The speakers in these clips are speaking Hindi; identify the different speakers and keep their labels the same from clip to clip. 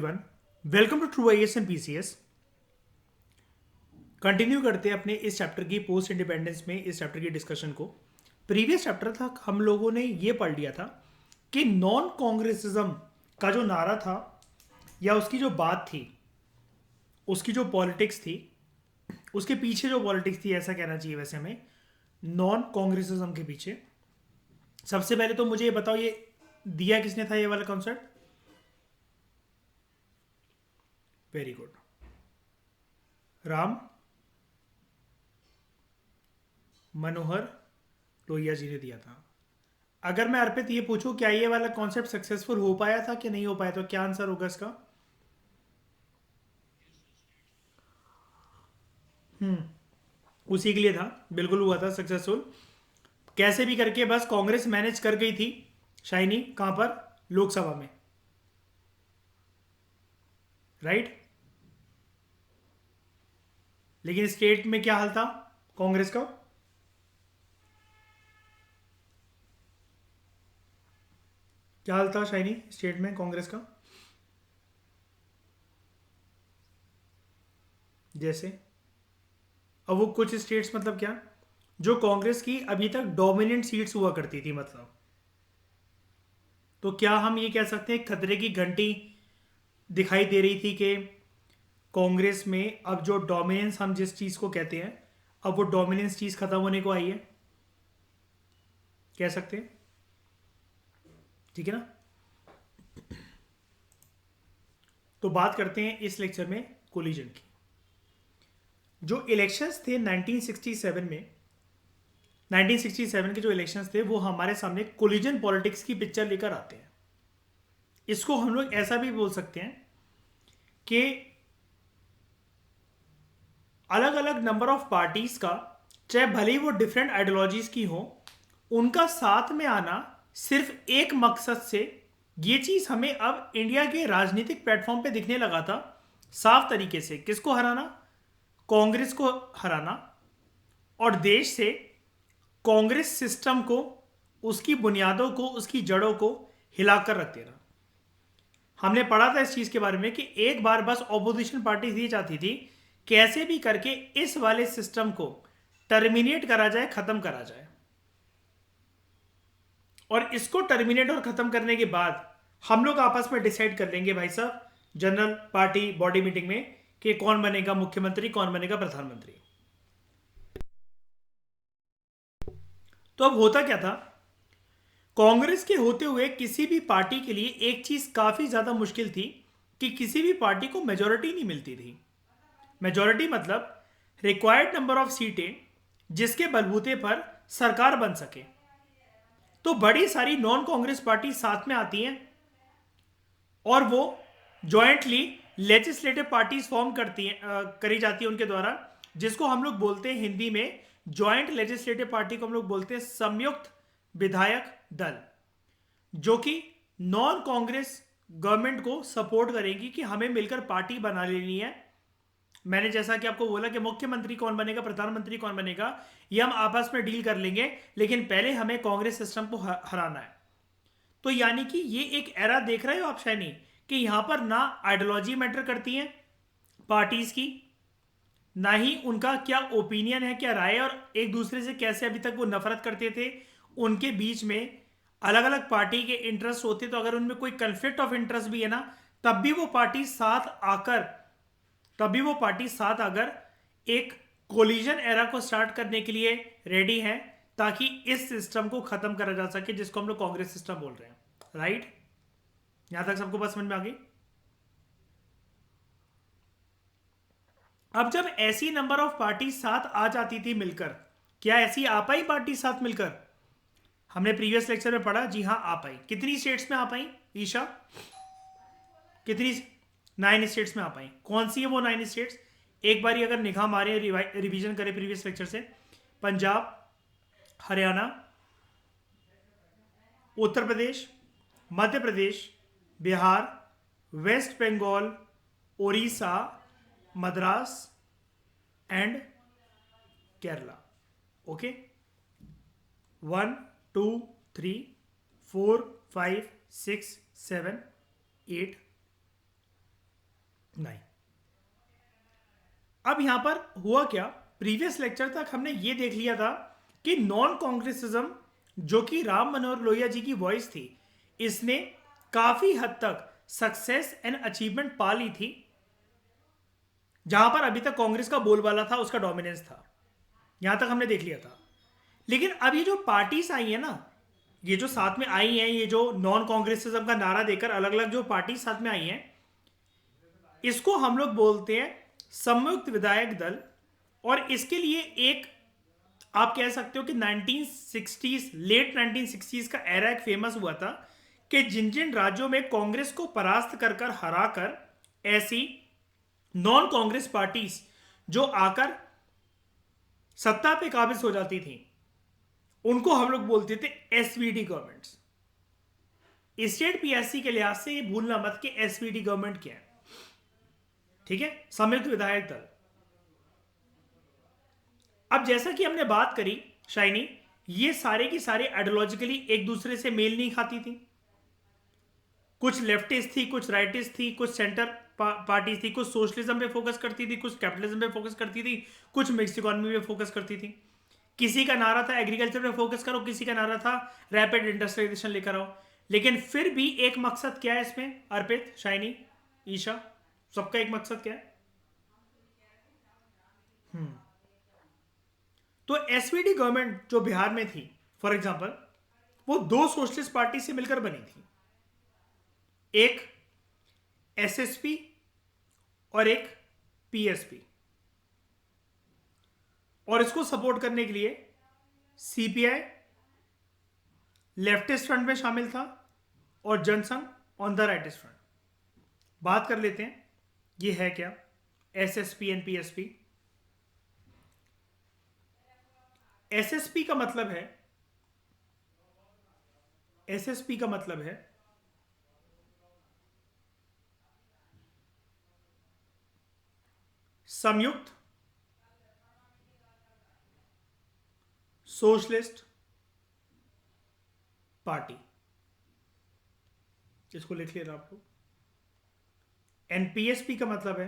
Speaker 1: Everyone, welcome to true IAS and PCS. Continue करते हैं अपने इस चैप्टर की पोस्ट इंडिपेंडेंस में इस चैप्टर की डिस्कशन को। प्रीवियस चैप्टर तक हम लोगों ने ये पढ़ लिया था कि नॉन कांग्रेसिज्म का जो नारा था या उसकी जो बात थी, उसकी जो पॉलिटिक्स थी, उसके पीछे जो पॉलिटिक्स थी, ऐसा कहना चाहिए वैसे हमें, नॉन कांग्रेसिज्म के पीछे। सबसे पहले तो मुझे ये बताओ, ये दिया किसने था ये वाला concept? Very good, Ram Manohar Lohia ji ने दिया था। अगर मैं अर्पित ये पूछूं क्या ये वाला कॉन्सेप्ट सक्सेसफुल हो पाया था कि नहीं हो पाया, तो क्या आंसर होगा इसका? उसी के लिए था, बिल्कुल हुआ था सक्सेसफुल। कैसे भी करके बस कांग्रेस मैनेज कर गई थी शाइनी, कहां पर? लोकसभा में, राइट। लेकिन स्टेट में क्या हाल था कांग्रेस का? क्या हाल था शाइनी स्टेट में कांग्रेस का? जैसे अब वो कुछ स्टेट्स मतलब क्या, जो कांग्रेस की अभी तक डोमिनेंट सीट्स हुआ करती थी, मतलब तो क्या हम ये कह सकते हैं खतरे की घंटी दिखाई दे रही थी कि कांग्रेस में अब जो डोमिनेंस हम जिस चीज को कहते हैं, अब वो डोमिनेंस चीज खत्म होने को आई है, कह सकते हैं। ठीक है ना? तो बात करते हैं इस लेक्चर में कोलिजन की। जो इलेक्शंस थे 1967 में, 1967 के जो इलेक्शंस थे वो हमारे सामने कोलिजन पॉलिटिक्स की पिक्चर लेकर आते हैं। इसको हम लोग ऐसा भी बोल सकते हैं कि अलग अलग नंबर ऑफ पार्टीज का, चाहे भले ही वो डिफरेंट आइडियोलॉजीज की हो, उनका साथ में आना सिर्फ एक मकसद से, ये चीज हमें अब इंडिया के राजनीतिक प्लेटफॉर्म पे दिखने लगा था साफ तरीके से। किसको हराना? कांग्रेस को हराना, और देश से कांग्रेस सिस्टम को, उसकी बुनियादों को, उसकी जड़ों को हिलाकर रख देना। हमने पढ़ा था इस चीज के बारे में कि एक बार बस ऑपोजिशन पार्टी ये चाहती थी कैसे भी करके इस वाले सिस्टम को टर्मिनेट करा जाए, खत्म करा जाए। और इसको टर्मिनेट और खत्म करने के बाद हम लोग आपस में डिसाइड कर लेंगे भाई साहब, जनरल पार्टी बॉडी मीटिंग में, कि कौन बनेगा मुख्यमंत्री, कौन बनेगा प्रधानमंत्री। तो अब होता क्या था, कांग्रेस के होते हुए किसी भी पार्टी के लिए एक चीज काफी ज्यादा मुश्किल थी कि किसी भी पार्टी को मेजोरिटी नहीं मिलती थी। मेजोरिटी मतलब रिक्वायर्ड नंबर ऑफ सीटें जिसके बलबूते पर सरकार बन सके। तो बड़ी सारी नॉन कांग्रेस पार्टी साथ में आती हैं और वो जॉइंटली लेजिस्लेटिव पार्टीज फॉर्म करती हैं, करी जाती है उनके द्वारा, जिसको हम लोग बोलते हैं हिंदी में जॉइंट लेजिस्लेटिव पार्टी को हम लोग बोलते हैं संयुक्त विधायक दल, जो कि नॉन कांग्रेस गवर्नमेंट को सपोर्ट करेगी कि हमें मिलकर पार्टी बना लेनी है। मैंने जैसा कि आपको बोला कि मुख्यमंत्री कौन बनेगा, प्रधानमंत्री कौन बनेगा, ये हम आपस में डील कर लेंगे, लेकिन पहले हमें कांग्रेस सिस्टम को हराना है। तो यानी कि ये एक एरा देख रहे हो आप शैनी, कि यहां पर ना आइडियोलॉजी मैटर करती है पार्टीज की, ना ही उनका क्या ओपिनियन है, क्या राय है, और एक दूसरे से कैसे अभी तक वो नफरत करते थे। उनके बीच में अलग अलग पार्टी के इंटरेस्ट होते, तो अगर उनमें कोई कंफ्लिक्ट ऑफ इंटरेस्ट भी है ना, तब भी वो पार्टी साथ आकर, तभी वो पार्टी साथ आकर एक कोलिजन एरा को स्टार्ट करने के लिए रेडी है, ताकि इस सिस्टम को खत्म करा जा सके जिसको हम लोग कांग्रेस सिस्टम बोल रहे हैं, राइट। यहां तक सबको बात समझ में आ गई? अब जब ऐसी नंबर ऑफ पार्टी साथ आ जाती थी मिलकर, क्या ऐसी आ पाई पार्टी साथ मिलकर? हमने प्रीवियस लेक्चर में पढ़ा, जी हाँ आ पाई। कितनी स्टेट्स में आ पाई ईशा? कितनी? 9 स्टेट्स में आ पाई। कौन सी है वो 9 स्टेट्स? एक बार अगर निगाह मारे, रिवीजन करें प्रीवियस लेक्चर से। पंजाब, हरियाणा, उत्तर प्रदेश, मध्य प्रदेश, बिहार, वेस्ट बंगाल, उड़ीसा, मद्रास एंड केरला। ओके, 1 2 3 4 5 6 7 8 नहीं। अब यहां पर हुआ क्या, प्रीवियस लेक्चर तक हमने ये देख लिया था कि नॉन कांग्रेसिज्म, जो कि राम मनोहर लोहिया जी की वॉइस थी, इसने काफी हद तक सक्सेस एंड अचीवमेंट पा ली थी, जहां पर अभी तक कांग्रेस का बोलबाला था, उसका डोमिनेंस था। यहां तक हमने देख लिया था। लेकिन अब ये जो पार्टीज आई है ना, ये जो साथ में आई हैं, ये जो नॉन कांग्रेसिज्म का नारा देकर अलग अलग जो पार्टी साथ में आई हैं, इसको हम लोग बोलते हैं संयुक्त विधायक दल। और इसके लिए एक, आप कह सकते हो कि 1960s, लेट 1960s का एरा एक फेमस हुआ था कि जिन जिन राज्यों में कांग्रेस को परास्त कर कर हराकर ऐसी नॉन कांग्रेस पार्टीज जो आकर सत्ता पे काबिज हो जाती थी, उनको हम लोग बोलते थे एसवीडी गवर्नमेंट्स। स्टेट पीएससी के लिहाज से ये भूलना मत कि एसवीडी गवर्नमेंट क्या है। ठीक है, संयुक्त विधायक दल। अब जैसा कि हमने बात करी शाइनी, ये सारे की सारे आइडियोलॉजिकली एक दूसरे से मेल नहीं खाती थी। कुछ लेफ्टिस्ट थी, कुछ राइटिस्ट थी, कुछ सेंटर पार्टी थी, कुछ सोशलिज्म पे फोकस करती थी, कुछ कैपिटलिज्म पे फोकस करती थी, कुछ मिक्स इकोनॉमी पे फोकस करती थी। किसी का नारा था एग्रीकल्चर पे फोकस करो, किसी का नारा था रैपिड इंडस्ट्रियलाइजेशन लेकर आओ। लेकिन फिर भी एक मकसद क्या है इसमें, अर्पित, शाइनी, ईशा, सबका एक मकसद क्या है? तो एसवीडी गवर्नमेंट जो बिहार में थी, फॉर एग्जांपल, वो दो सोशलिस्ट पार्टी से मिलकर बनी थी। एक एसएसपी और एक पीएसपी। और इसको सपोर्ट करने के लिए सीपीआई लेफ्टिस्ट फ्रंट में शामिल था और Jansangh on the rightist front. बात कर लेते हैं ये है क्या एसएसपी एंड पीएसपी। एसएसपी का मतलब है, एसएसपी का मतलब है संयुक्त सोशलिस्ट पार्टी। इसको लिख लेना आप लोग। एनपीएसपी का मतलब है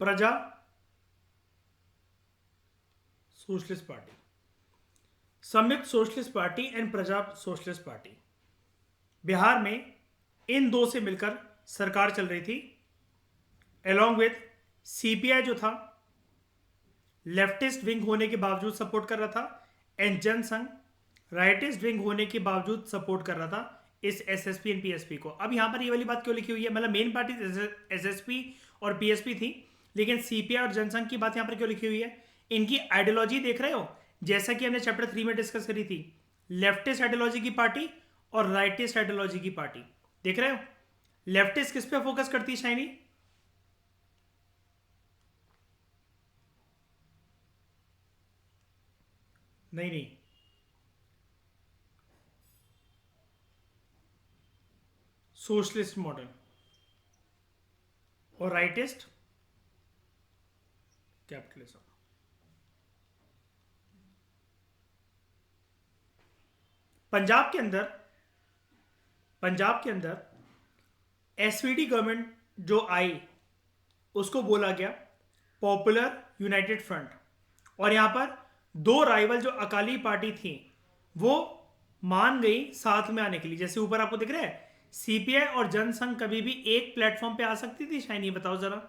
Speaker 1: प्रजा सोशलिस्ट पार्टी। संयुक्त सोशलिस्ट पार्टी एंड प्रजा सोशलिस्ट पार्टी। बिहार में इन दो से मिलकर सरकार चल रही थी, अलोंग विथ सीपीआई जो था लेफ्टिस्ट विंग होने के बावजूद सपोर्ट कर रहा था, एंड जनसंघ राइटिस्ट विंग होने के बावजूद सपोर्ट कर रहा था इस एसएसपी एंड पीएसपी को। अब यहां पर ये वाली बात क्यों लिखी हुई है, मतलब मेन पार्टी एसएसपी और पीएसपी थी, लेकिन सीपीआई और जनसंघ की बात यहां पर क्यों लिखी हुई है? इनकी आइडियोलॉजी देख रहे हो, जैसा कि हमने चैप्टर 3 में डिस्कस करी थी, लेफ्टिस्ट आइडियोलॉजी की पार्टी और राइटिस्ट आइडियोलॉजी की पार्टी। देख रहे हो लेफ्टिस्ट किस पे फोकस करती है शाइनी? नहीं नहीं, सोशलिस्ट मॉडल। और राइटिस्ट कैपिटलिज्म। पंजाब के अंदर, पंजाब के अंदर एसवीडी गवर्नमेंट जो आई उसको बोला गया पॉपुलर यूनाइटेड फ्रंट। और यहां पर दो राइवल जो अकाली पार्टी थी वो मान गई साथ में आने के लिए। जैसे ऊपर आपको दिख रहा है सीपीआई और जनसंघ कभी भी एक प्लेटफॉर्म पे आ सकती थी शायनी? बताओ जरा,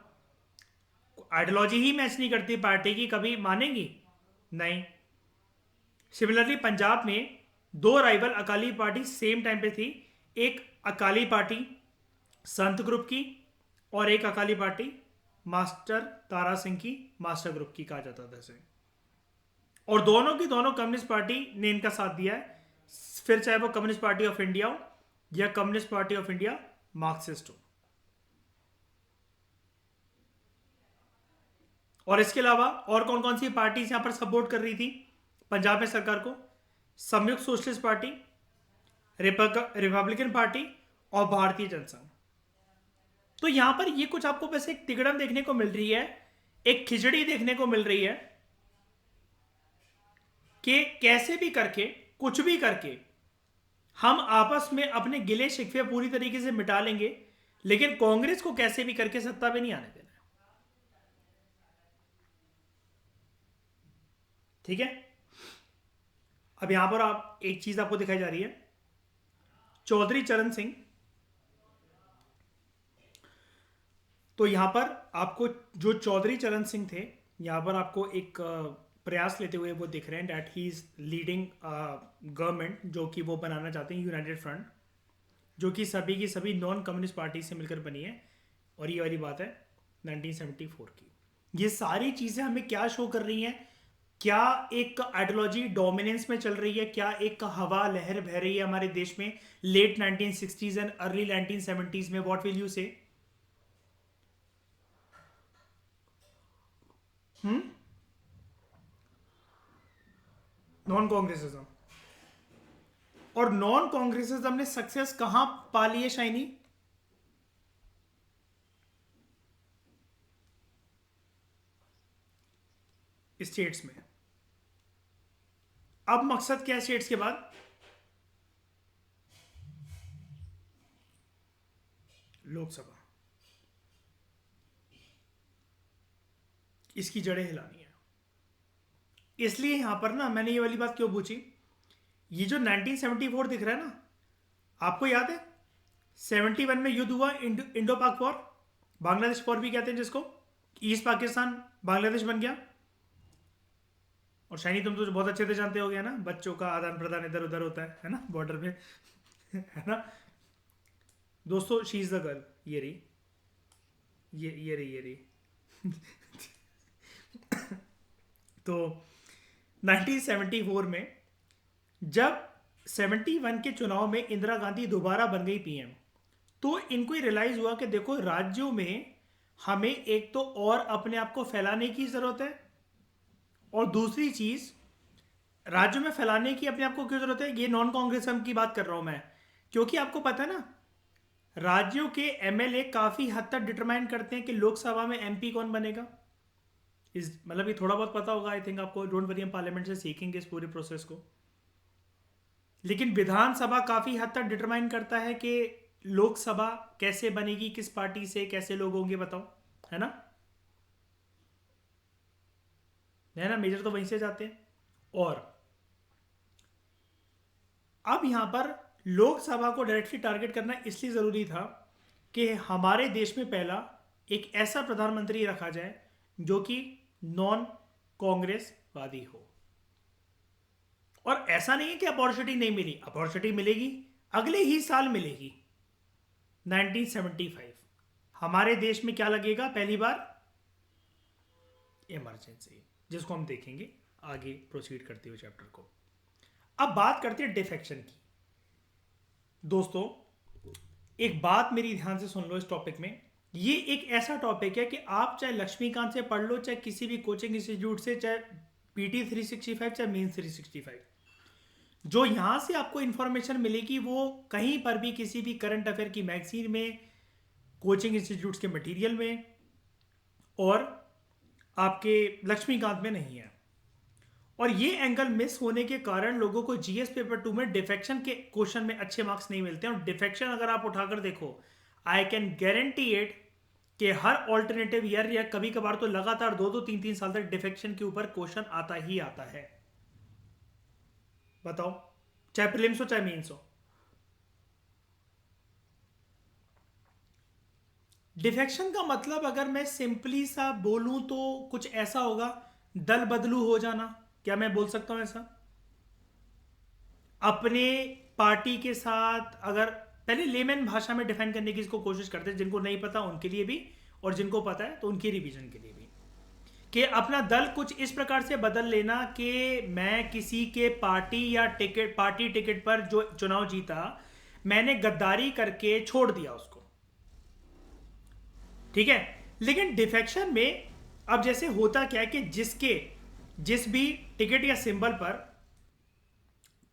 Speaker 1: आइडियोलॉजी ही मैच नहीं करती पार्टी की, कभी मानेंगी नहीं। सिमिलरली पंजाब में दो rival Akali party same time पे थी, एक अकाली पार्टी संत ग्रुप की और एक अकाली पार्टी मास्टर तारा सिंह की, मास्टर ग्रुप की कहा जाता था इसे। और दोनों की दोनों कम्युनिस्ट पार्टी ने इनका साथ दिया है, फिर चाहे वो कम्युनिस्ट पार्टी ऑफ इंडिया हो या communist party of India Marxist हो। और इसके अलावा और कौन कौन सी पार्टीज यहां पर सपोर्ट कर रही थी पंजाब में सरकार को? संयुक्त सोशलिस्ट पार्टी, रिपब्लिकन पार्टी और भारतीय जनसंघ। तो यहां पर ये कुछ आपको वैसे एक तिगड़म देखने को मिल रही है, एक खिचड़ी देखने को मिल रही है कि कैसे भी करके, कुछ भी करके हम आपस में अपने गिले शिकवे पूरी तरीके से मिटा लेंगे, लेकिन कांग्रेस को कैसे भी करके सत्ता पे नहीं आने देना। ठीक है। अब यहां पर आप एक चीज आपको दिखाई जा रही है, चौधरी चरण सिंह। तो यहां पर आपको जो चौधरी चरण सिंह थे, यहां पर आपको एक प्रयास लेते हुए वो दिख रहे हैं that he is leading government, जो कि वो बनाना चाहते हैं यूनाइटेड फ्रंट, जो कि सभी की सभी नॉन कम्युनिस्ट पार्टी से मिलकर बनी है। और ये वाली बात है 1974 की। ये सारी चीज़ें हमें क्या शो कर रही हैं? क्या एक आइडियोलॉजी डोमिनेंस में चल रही है? क्या एक हवा लहर बह रही है हमारे देश में late 1960s and early 1970s में? व्हाट विल यू से? Non Congressism. और नॉन कांग्रेसिज्म ने सक्सेस कहां पा ली है शाइनी? स्टेट्स में। अब मकसद क्या है स्टेट्स के बाद? लोकसभा। इसकी जड़ें हिलानी है। इसलिए यहां पर ना मैंने ये वाली बात क्यों पूछी, ये जो 1974 दिख रहा है ना, आपको याद है 71 में युद्ध हुआ, इंडो पाक वॉर, बांग्लादेश वॉर भी कहते हैं जिसको, ईस्ट पाकिस्तान बांग्लादेश बन गया। और शाइनी तुम तो बहुत अच्छे से जानते हो गया ना, बच्चों का आदान प्रदान इधर उधर होता है ना बॉर्डर पे है ना दोस्तों। शी इज द गर्ल, ये रही, ये रही तो 1974 में जब 71 के चुनाव में इंदिरा गांधी दोबारा बन गई पीएम, तो इनको ही रियलाइज हुआ कि देखो राज्यों में हमें एक तो और अपने आप को फैलाने की जरूरत है, और दूसरी चीज राज्यों में फैलाने की अपने आप को क्यों जरूरत है? ये नॉन कांग्रेसिज्म की बात कर रहा हूं मैं, क्योंकि आपको पता है ना राज्यों के एमएलए काफी हद तक डिटरमाइन करते हैं कि लोकसभा में एमपी कौन बनेगा। इस मतलब ये थोड़ा बहुत पता होगा आई थिंक आपको, डोंट वरी, हम पार्लियामेंट से सीखेंगे इस पूरे प्रोसेस को। लेकिन विधानसभा काफी हद तक डिटरमाइन करता है कि लोकसभा कैसे बनेगी, किस पार्टी से कैसे लोग होंगे, बताओ, है ना? है ना, मेजर तो वहीं से जाते हैं। और अब यहां पर लोकसभा को डायरेक्टली टारगेट करना इसलिए जरूरी था कि हमारे देश में पहला एक ऐसा प्रधानमंत्री रखा जाए जो कि नॉन कांग्रेसवादी हो। और ऐसा नहीं है कि अपॉर्चुनिटी नहीं मिली, अपॉर्चुनिटी मिलेगी, अगले ही साल मिलेगी। 1975 हमारे देश में क्या लगेगा पहली बार? इमरजेंसी, जिसको हम देखेंगे आगे प्रोसीड करते हुए चैप्टर को। अब बात करते हैं डिफेक्शन की। दोस्तों एक बात मेरी ध्यान से सुन लो इस टॉपिक में। ये एक ऐसा टॉपिक है कि आप चाहे लक्ष्मीकांत से पढ़ लो, चाहे किसी भी कोचिंग इंस्टीट्यूट से, चाहे पीटी 365, चाहे मेन 365, जो यहां से आपको इंफॉर्मेशन मिलेगी वो कहीं पर भी किसी भी करंट अफेयर की मैगजीन में, कोचिंग इंस्टीट्यूट्स के मटेरियल में और आपके लक्ष्मीकांत में नहीं है। और ये एंगल मिस होने के कारण लोगों को जीएस पेपर 2 में डिफेक्शन के क्वेश्चन में अच्छे मार्क्स नहीं मिलते हैं। और डिफेक्शन अगर आप उठाकर देखो, आई कैन गारंटी इट कि हर ऑल्टरनेटिव ईयर या कभी कभार तो लगातार 2-2, 3-3 साल तक डिफेक्शन के ऊपर क्वेश्चन आता ही आता है। बताओ, चाहे प्रीलिम्स हो चाहे मेंस हो। डिफेक्शन का मतलब अगर मैं सिंपली सा बोलूं तो कुछ ऐसा होगा, दल बदलू हो जाना। क्या मैं बोल सकता हूं ऐसा? अपने पार्टी के साथ, अगर पहले लेमैन भाषा में डिफाइन करने की इसको कोशिश करते हैं, जिनको नहीं पता उनके लिए भी और जिनको पता है तो उनकी रिवीजन के लिए भी, कि अपना दल कुछ इस प्रकार से बदल लेना कि मैं किसी के पार्टी या टिकट, पार्टी टिकट पर जो चुनाव जीता, मैंने गद्दारी करके छोड़ दिया उसको। ठीक है। लेकिन डिफेक्शन में अब जैसे होता क्या है कि जिस भी टिकट या सिंबल पर,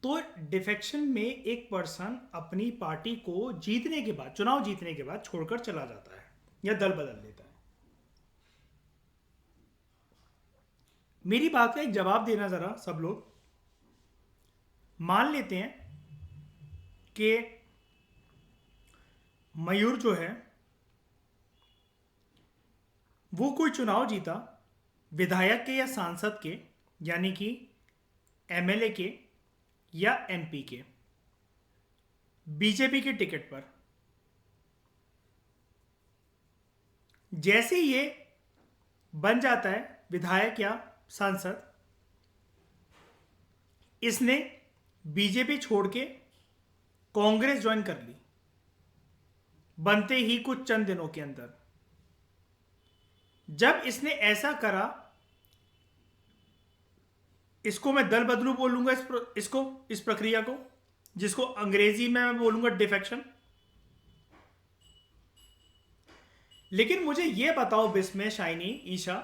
Speaker 1: तो डिफेक्शन में एक पर्सन अपनी पार्टी को जीतने के बाद, चुनाव जीतने के बाद छोड़कर चला जाता है या दल बदल लेता है। मेरी बात का एक जवाब देना जरा सब लोग। मान लेते हैं कि मयूर जो है वो कोई चुनाव जीता विधायक के या सांसद के, यानी कि एमएलए के या एमपी के, बीजेपी के टिकट पर। जैसे ये बन जाता है विधायक या सांसद, इसने बीजेपी छोड़ के कांग्रेस ज्वाइन कर ली बनते ही कुछ चंद दिनों के अंदर। जब इसने ऐसा करा, इसको मैं दल बदलू बोलूंगा, इस प्रक्रिया को, जिसको अंग्रेजी में मैं बोलूंगा डिफेक्शन। लेकिन मुझे यह बताओ बिस्मे, शाइनी, ईशा,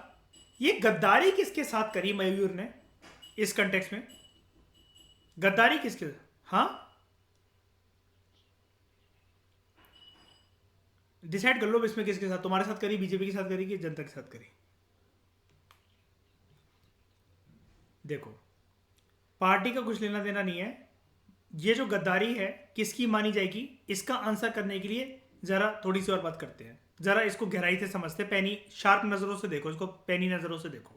Speaker 1: ये गद्दारी किसके साथ करी मयूर ने इस कंटेक्स्ट में? गद्दारी किसके? हाँ, डिसाइड कर लो इसमें किसके साथ। तुम्हारे साथ करी, बीजेपी के साथ करी, कि जनता के साथ करी? देखो, पार्टी का कुछ लेना देना नहीं है। ये जो गद्दारी है किसकी मानी जाएगी, इसका आंसर करने के लिए जरा थोड़ी सी और बात करते हैं। जरा इसको गहराई से समझते, पैनी शार्प नजरों से देखो, इसको पैनी नजरों से देखो।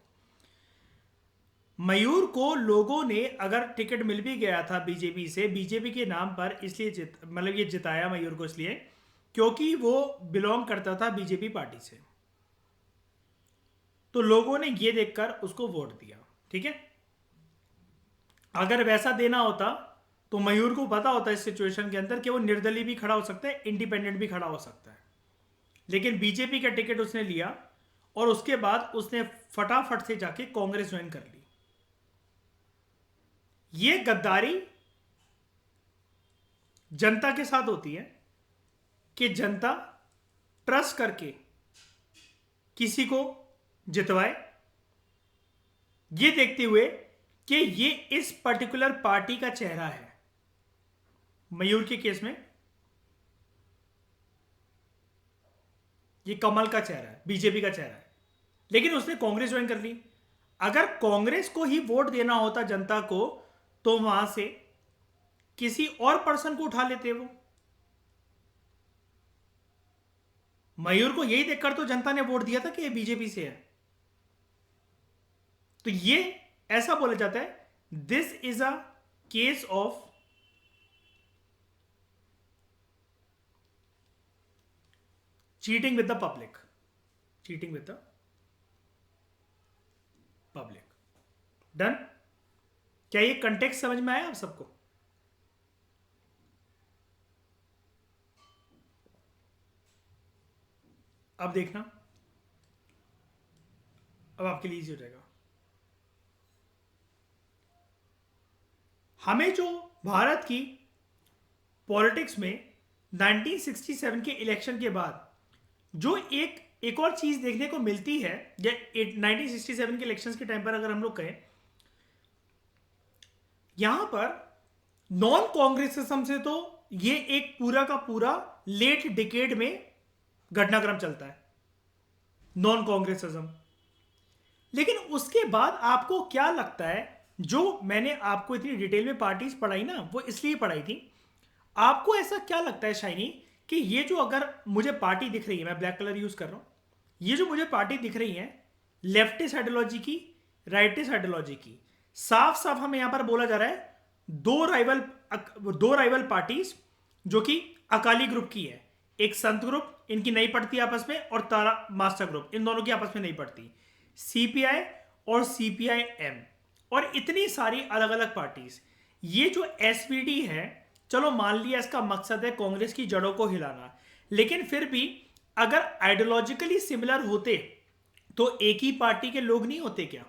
Speaker 1: मयूर को लोगों ने अगर टिकट मिल भी गया था बीजेपी से, बीजेपी के नाम पर, इसलिए मतलब ये जिताया मयूर को इसलिए क्योंकि वो बिलोंग करता था बीजेपी पार्टी से। तो लोगों ने ये देखकर उसको वोट दिया, ठीक है। अगर वैसा देना होता तो मयूर को पता होता इस सिचुएशन के अंदर कि वो निर्दलीय भी खड़ा हो सकता है, इंडिपेंडेंट भी खड़ा हो सकता है। लेकिन बीजेपी का टिकट उसने लिया और उसके बाद उसने फटाफट से जाके कांग्रेस ज्वाइन कर ली। ये गद्दारी जनता के साथ होती है कि जनता ट्रस्ट करके किसी को जितवाए, ये देखते हुए कि ये इस पर्टिकुलर पार्टी का चेहरा है। मयूर के केस में ये कमल का चेहरा है, बीजेपी का चेहरा है, लेकिन उसने कांग्रेस ज्वाइन कर ली। अगर कांग्रेस को ही वोट देना होता जनता को, तो वहां से किसी और पर्सन को उठा लेते वो। मयूर को यही देखकर तो जनता ने वोट दिया था कि ये बीजेपी से है। तो ये ऐसा बोला जाता है, this is a case of cheating with the public. Cheating with the public. Done? क्या ये कंटेक्स्ट समझ में आया आप सबको? अब देखना, अब आपके लिए इजी हो जाएगा। हमें जो भारत की पॉलिटिक्स में 1967 के इलेक्शन के बाद जो एक और चीज देखने को मिलती है, या 1967 के इलेक्शंस के टाइम पर अगर हम लोग कहें, यहां पर नॉन कांग्रेसिज्म से तो ये एक पूरा का पूरा लेट डिकेड में घटनाक्रम चलता है, नॉन कांग्रेसिज्म। लेकिन उसके बाद आपको क्या लगता है, जो मैंने आपको इतनी डिटेल में पार्टीज पढ़ाई ना, वो इसलिए पढ़ाई थी, आपको ऐसा क्या लगता है शाइनी कि ये जो अगर मुझे पार्टी दिख रही है, मैं ब्लैक कलर यूज कर रहा हूं, ये जो मुझे पार्टी दिख रही है, लेफ्टिस्ट आइडियोलॉजी की, राइटिस्ट आइडियोलॉजी की, साफ साफ हमें यहां पर बोला जा रहा है दो राइवल पार्टीज जो कि अकाली ग्रुप की है। एक संत ग्रुप, इनकी नहीं पड़ती आपस में, और तारा मास्टर ग्रुप, इन दोनों की आपस में नहीं पड़ती। सीपीआई और सीपीआई-एम, और इतनी सारी अलग अलग पार्टीज। ये जो एसवीडी है, चलो मान लिया इसका मकसद है कांग्रेस की जड़ों को हिलाना, लेकिन फिर भी अगर आइडियोलॉजिकली सिमिलर होते तो एक ही पार्टी के लोग नहीं होते क्या?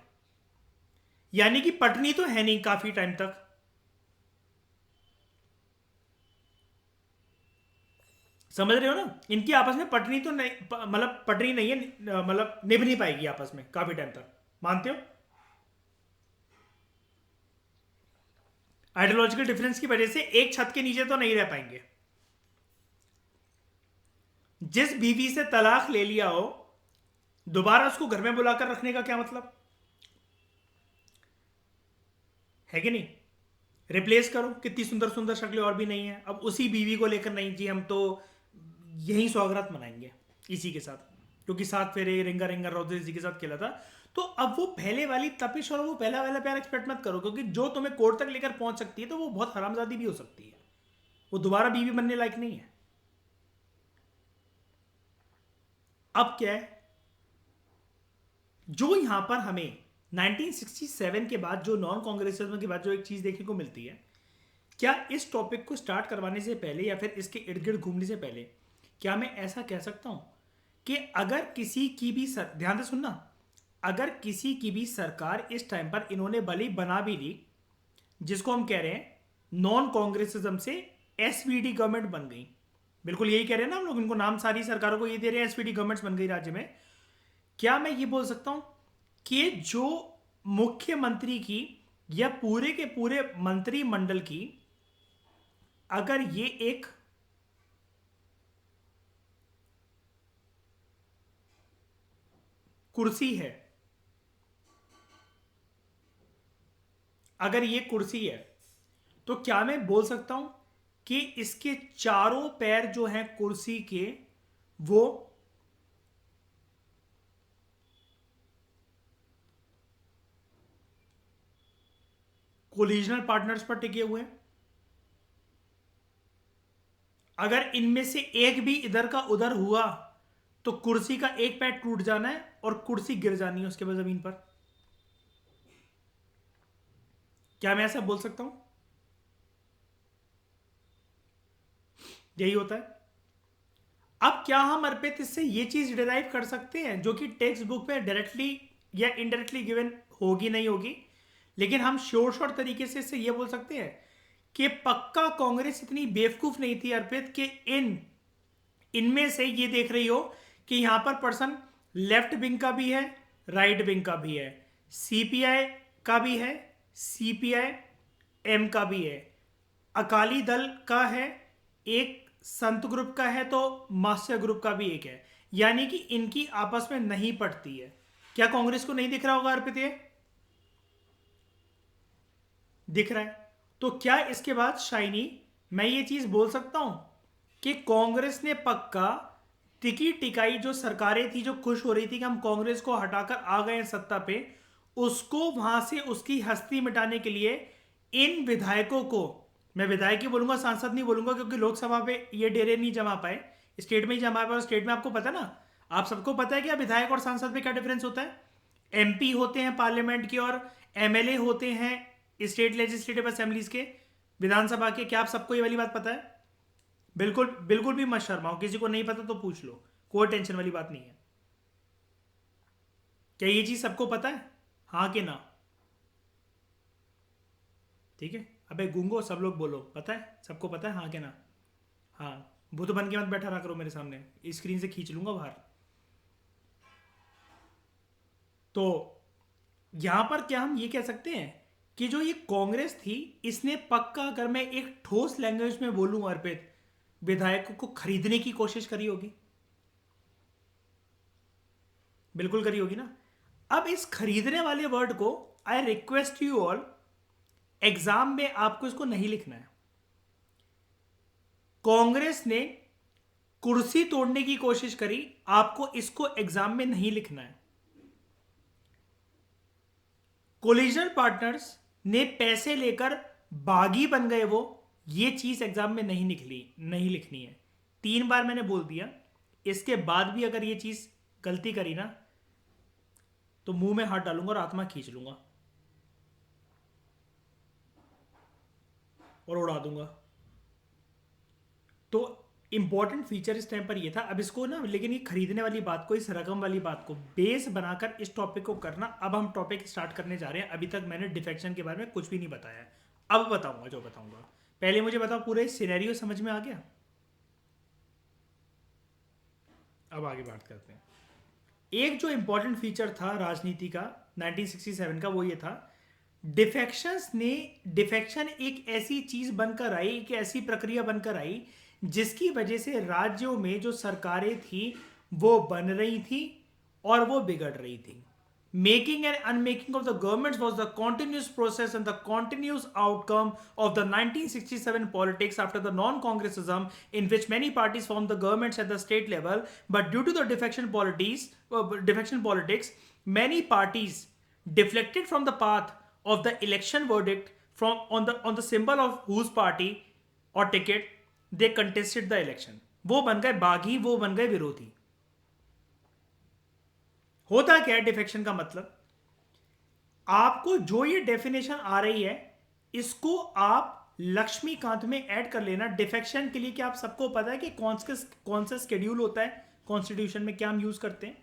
Speaker 1: यानी कि पटनी तो है नहीं काफी टाइम तक। समझ रहे हो ना? इनकी आपस में पटनी तो नहीं, मतलब पटरी नहीं है, मतलब निभ नहीं पाएगी आपस में काफी टाइम तक। मानते हो? आइडियोलॉजिकल डिफरेंस की वजह से एक छत के नीचे तो नहीं रह पाएंगे। जिस बीवी से तलाक ले लिया हो, दोबारा उसको घर में बुलाकर रखने का क्या मतलब है कि नहीं? रिप्लेस करो, कितनी सुंदर सुंदर शक्लें और भी नहीं है। अब उसी बीवी को लेकर नहीं जी हम तो यही सौगरात मनाएंगे इसी के साथ, क्योंकि 7 फेरे रिंगा रिंगा रोजे इसी के साथ खेला था। तो अब वो पहले वाली तपिश और वो पहला वाला प्यार एक्सपेक्ट मत करो, क्योंकि जो तुम्हें कोर्ट तक लेकर पहुंच सकती है तो वो बहुत हरामजादी भी हो सकती है, वो दोबारा बीवी बनने लायक नहीं है। अब क्या है, जो यहां पर हमें 1967 के बाद जो नॉन कांग्रेसिज्म के बाद जो एक चीज देखने को मिलती है, क्या इस टॉपिक को स्टार्ट करवाने से पहले या फिर इसके इर्द गिर्द घूमने से पहले क्या मैं ऐसा कह सकता हूं कि अगर किसी की भी ध्यान से सुनना, अगर किसी की भी सरकार इस टाइम पर इन्होंने भले बना भी ली, जिसको हम कह रहे हैं नॉन कांग्रेसिज्म से एसवीडी गवर्नमेंट बन गई, बिल्कुल यही कह रहे हैं ना हम लोग, इनको नाम सारी सरकारों को ये दे रहे हैं एसवीडी गवर्नमेंट्स बन गई राज्य में, क्या मैं ये बोल सकता हूं कि जो मुख्यमंत्री की या पूरे के पूरे मंत्रिमंडल की अगर ये एक कुर्सी है, अगर ये कुर्सी है, तो क्या मैं बोल सकता हूं कि इसके चारों पैर जो हैं कुर्सी के वो कोलिजनल पार्टनर्स पर टिके हुए हैं? अगर इनमें से एक भी इधर का उधर हुआ तो कुर्सी का एक पैर टूट जाना है और कुर्सी गिर जानी है उसके बाद जमीन पर। क्या मैं ऐसा बोल सकता हूं? यही होता है। अब क्या हम अर्पित इससे ये चीज डिराइव कर सकते हैं जो कि टेक्स्ट बुक में डायरेक्टली या इनडायरेक्टली गिवन होगी नहीं होगी, लेकिन हम श्योर तरीके से इससे ये बोल सकते हैं कि पक्का कांग्रेस इतनी बेवकूफ नहीं थी अर्पित कि इनमें से ये देख रही हो कि यहां पर पर्सन लेफ्ट विंग का भी है, राइट विंग का भी है, सीपीआई का भी है, सीपीआई एम का भी है, अकाली दल का है, एक संत ग्रुप का है, तो मास्टर ग्रुप का भी एक है, यानी कि इनकी आपस में नहीं पड़ती है। क्या कांग्रेस को नहीं दिख रहा होगा अर्पित? ये दिख रहा है। तो क्या इसके बाद शाइनी मैं ये चीज बोल सकता हूं कि कांग्रेस ने पक्का टिकी टिकाई जो सरकारें थी जो खुश हो रही थी कि हम कांग्रेस को हटाकर आ गए हैं सत्ता पे, उसको वहां से उसकी हस्ती मिटाने के लिए इन विधायकों को, मैं विधायक ही बोलूंगा सांसद नहीं बोलूंगा क्योंकि लोकसभा पे ये डेरे नहीं जमा पाए, स्टेट में ही जमा पाए, और स्टेट में आपको पता है ना, आप सबको पता है कि विधायक और सांसद में क्या डिफरेंस होता है। एमपी होते हैं पार्लियामेंट के और एमएलए होते हैं स्टेट लेजिस्लेटिव असेंबलीज के, विधानसभा के। क्या आप सबको ये वाली बात पता है? बिल्कुल बिल्कुल भी मत शर्माओ, किसी को नहीं पता तो पूछ लो, कोई टेंशन वाली बात नहीं है। क्या ये चीज सबको पता है? हाँ कि ना? ठीक है, अबे गूंगो सब लोग बोलो, पता है सबको? पता है हाँ कि ना? हाँ, भूत बन के मत बैठा रहा करो मेरे सामने, स्क्रीन से खींच लूंगा बाहर। तो यहां पर क्या हम ये कह सकते हैं कि जो ये कांग्रेस थी इसने पक्का, अगर मैं एक ठोस लैंग्वेज में बोलूं अर्पित, विधायकों को खरीदने की कोशिश करी होगी। बिल्कुल करी होगी ना। अब इस खरीदने वाले वर्ड को I request you all, exam में आपको इसको नहीं लिखना है। कांग्रेस ने कुर्सी तोड़ने की कोशिश करी, आपको इसको एग्जाम में नहीं लिखना है। कोलिजनल पार्टनर्स ने पैसे लेकर बागी बन गए वो, ये चीज एग्जाम में नहीं लिखनी है। 3 बार मैंने बोल दिया, इसके बाद भी अगर ये चीज गलती करी ना तो मुंह में हाथ डालूंगा और आत्मा खींच लूंगा और उड़ा दूंगा। तो इंपॉर्टेंट फीचर इस टाइम पर ये था। अब इसको ना, लेकिन ये खरीदने वाली बात को, इस रकम वाली बात को बेस बनाकर इस टॉपिक को करना। अब हम टॉपिक स्टार्ट करने जा रहे हैं। अभी तक मैंने डिफेक्शन के बारे में कुछ भी नहीं बताया है, अब बताऊंगा जो बताऊंगा। पहले मुझे बताओ, पूरे सिनेरियो समझ में आ गया? अब आगे बात करते हैं। एक जो इंपॉर्टेंट फीचर था राजनीति का 1967 का, वो ये था, डिफेक्शन एक ऐसी चीज बनकर आई, एक ऐसी प्रक्रिया बनकर आई जिसकी वजह से राज्यों में जो सरकारें थी वो बन रही थी और वो बिगड़ रही थी। Making and unmaking of the governments was the continuous process and the continuous outcome of the 1967 politics after the non-congressism, in which many parties formed the governments at the state level, but due to the defection politics, many parties deflected from the path of the election verdict from on the symbol of whose party or ticket they contested the election. वो बन गए बागी, वो बन गए विरोधी. होता क्या है डिफेक्शन का मतलब? आपको जो ये डेफिनेशन आ रही है इसको आप लक्ष्मीकांत में ऐड कर लेना. डिफेक्शन के लिए क्या आप सबको पता है कि कौन सा स्केड्यूल होता है कॉन्स्टिट्यूशन में, क्या हम यूज करते हैं?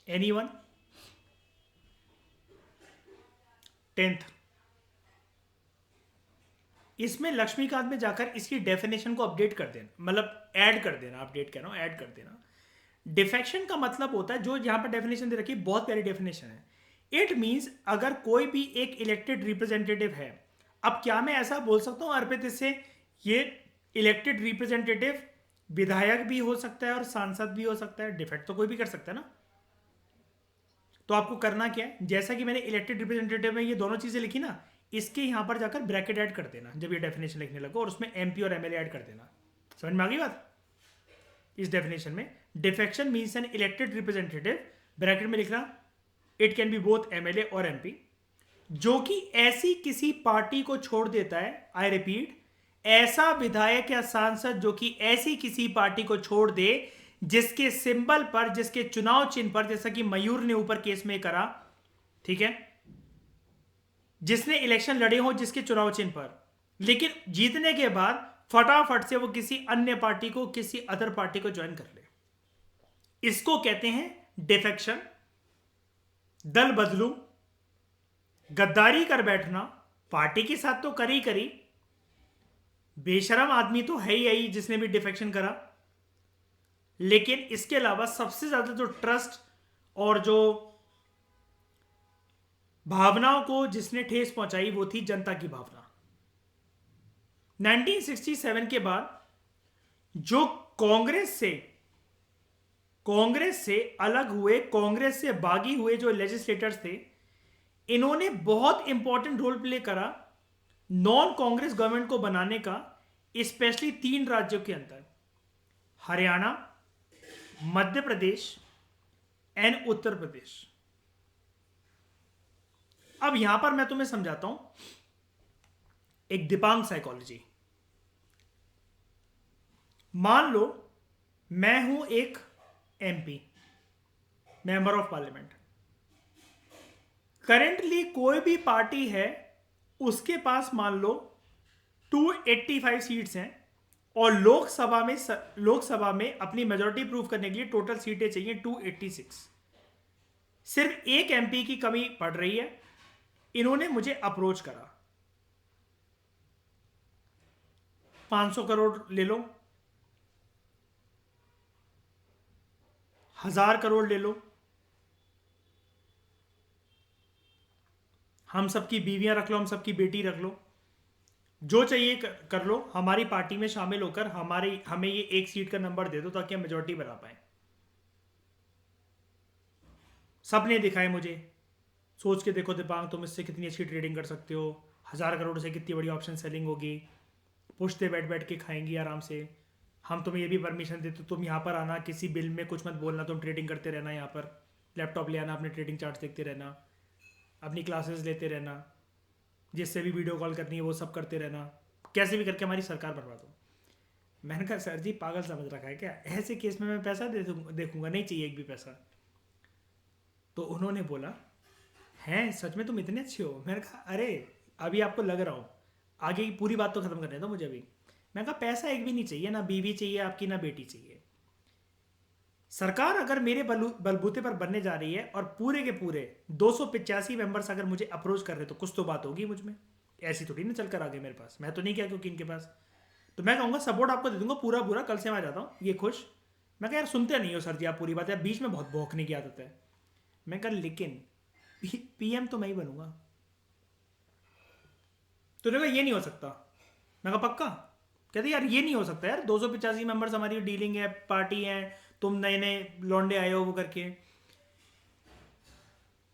Speaker 1: एनीवन? 10th. इसमें लक्ष्मीकांत में जाकर इसकी डेफिनेशन को अपडेट कर देना, मतलब ऐड कर देना. अपडेट कह रहा हूं, ऐड कर देना. डिफेक्शन का मतलब होता है, जो यहां पर डेफिनेशन दे रखी है बहुत प्यारी डेफिनेशन है. इट मींस अगर कोई भी एक इलेक्टेड रिप्रेजेंटेटिव है. अब क्या मैं ऐसा बोल सकता हूं अर्पित इससे, ये इलेक्टेड रिप्रेजेंटेटिव विधायक भी हो सकता है और सांसद भी हो सकता है. डिफेक्ट तो कोई भी कर सकता है ना. तो आपको करना क्या है, जैसा कि मैंने इलेक्टेड रिप्रेजेंटेटिव में ये दोनों चीजें लिखी ना, इसके यहां पर जाकर ब्रैकेट ऐड कर देना जब ये डेफिनेशन लिखने लगो, और उसमें एमपी और एमएलए ऐड कर देना. समझ में आ गई बात? इस डेफिनेशन में defection means an elected representative, bracket में लिखना it can be both MLA और एमपी, जो कि ऐसी किसी पार्टी को छोड़ देता है. आई रिपीट, ऐसा विधायक या सांसद जो कि ऐसी किसी पार्टी को छोड़ दे जिसके सिंबल पर, जिसके चुनाव चिन्ह पर, जैसा कि मयूर ने ऊपर केस में करा, ठीक है, जिसने इलेक्शन लड़े हो जिसके चुनाव चिन्ह पर, लेकिन जीतने के बाद फटाफट से वो किसी अन्य पार्टी को, किसी अदर पार्टी को ज्वाइन कर ले, इसको कहते हैं डिफेक्शन. दल बदलू, गद्दारी कर बैठना, पार्टी के साथ तो करी, बेशरम आदमी तो है ही जिसने भी डिफेक्शन करा. लेकिन इसके अलावा सबसे ज्यादा जो ट्रस्ट और जो भावनाओं को जिसने ठेस पहुंचाई वो थी जनता की भावना. 1967 के बाद जो कांग्रेस से अलग हुए, कांग्रेस से बागी हुए जो लेजिस्लेटर्स थे, इन्होंने बहुत इंपॉर्टेंट रोल प्ले करा नॉन कांग्रेस गवर्नमेंट को बनाने का, स्पेशली 3 राज्यों के अंदर, हरियाणा, मध्य प्रदेश एंड उत्तर प्रदेश. अब यहां पर मैं तुम्हें समझाता हूं एक दीपांग साइकोलॉजी. मान लो मैं हूं एक MP, member of parliament. Currently कोई भी पार्टी है, उसके पास मान लो 285 सीट्स हैं और लोकसभा में अपनी मेजॉरिटी प्रूव करने के लिए टोटल सीटें चाहिए 286. सिर्फ एक एमपी की कमी पड़ रही है. इन्होंने मुझे अप्रोच करा, 500 करोड़ ले लो, 1000 करोड़ ले लो, हम सबकी बीवियां रख लो, हम सबकी बेटी रख लो, जो चाहिए कर लो, हमारी पार्टी में शामिल होकर हमें ये एक सीट का नंबर दे दो ताकि हम मेजॉरिटी बना पाए. सबने दिखाए मुझे, सोच के देखो दीपांग तुम इससे कितनी अच्छी ट्रेडिंग कर सकते हो, 1000 करोड़ से कितनी बड़ी ऑप्शन सेलिंग होगी, पुश्ते बैठ के खाएंगी आराम से, हम तुम्हें ये भी परमिशन देते हो तुम यहाँ पर आना, किसी बिल में कुछ मत बोलना, तुम ट्रेडिंग करते रहना, यहाँ पर लैपटॉप ले आना, अपने ट्रेडिंग चार्ट्स देखते रहना, अपनी क्लासेस लेते रहना, जिससे भी वीडियो कॉल करनी है वो सब करते रहना, कैसे भी करके हमारी सरकार बर्बाद हो. मैंने कहा सर जी पागल समझ रखा है क्या, ऐसे केस में मैं पैसा देखूंगा, नहीं चाहिए एक भी पैसा. तो उन्होंने बोला हैं सच में तुम इतने अच्छे हो. मैंने कहा अरे अभी आपको लग रहा हो, आगे की पूरी बात तो खत्म करने दो मुझे अभी. मैंने कहा पैसा एक भी नहीं चाहिए, ना बीवी चाहिए आपकी, ना बेटी चाहिए. सरकार अगर मेरे बलबूते पर बनने जा रही है और पूरे के पूरे 285 मेंबर्स अगर मुझे अप्रोच कर रहे तो कुछ तो बात होगी मुझ में. ऐसी थोड़ी ना चल कर आ गए मेरे पास, मैं तो नहीं किया क्योंकि इनके पास. तो मैं कहूँगा सपोर्ट आपको दे दूंगा पूरा, कल से मैं आ जाता हूँ ये खुश. मैं कहा यार सुनते नहीं हो सर जी आप पूरी बात है, बीच में बहुत भौंकने की आदत है. मैं कहा लेकिन पीएम तो मैं ही बनूंगा. तो देखो ये नहीं हो सकता. मैं कहा पक्का? कहते यार ये नहीं हो सकता यार, 285 मेंबर्स हमारी डीलिंग है, पार्टी है, तुम नए नए लौंडे आए हो वो करके।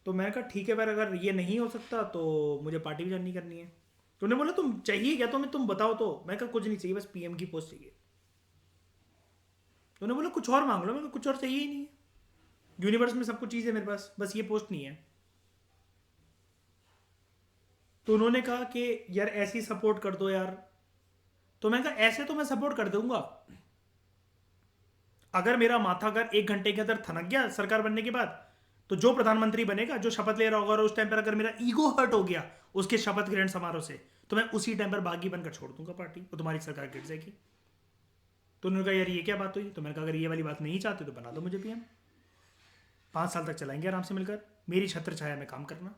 Speaker 1: तो मैंने कहा ठीक है पर अगर ये नहीं हो सकता तो मुझे पार्टी भी ज्वाइन नहीं करनी है। तो उन्होंने बोला तुम चाहिए क्या, तुम बताओ। तो मैं कहा कुछ नहीं चाहिए, बस पीएम की पोस्ट चाहिए। तो उन्होंने बोला कुछ और मांग लो। मैं कहा कुछ और चाहिए ही नहीं है, यूनिवर्स में सब कुछ चीज़ है मेरे पास, बस ये पोस्ट नहीं है। तो उन्होंने कहा कि यार ऐसी सपोर्ट कर दो यार। तो मैंने कहा ऐसे तो मैं सपोर्ट कर दूंगा, अगर मेरा माथा अगर 1 घंटे के अंदर थनक गया सरकार बनने के बाद, तो जो प्रधानमंत्री बनेगा, जो शपथ ले रहा होगा, और उस टाइम पर अगर मेरा ईगो हर्ट हो गया उसके शपथ ग्रहण समारोह से, तो मैं उसी टाइम पर बागी बनकर छोड़ दूंगा पार्टी, वो तुम्हारी सरकार गिर जाएगी। तो उन्होंने कहा यार ये क्या बात हुई। तो मैंने कहा अगर ये वाली बात नहीं चाहते तो बना दो मुझे पीएम, 5 साल तक चलाएंगे आराम से मिलकर, मेरी छत्र छाया में काम करना।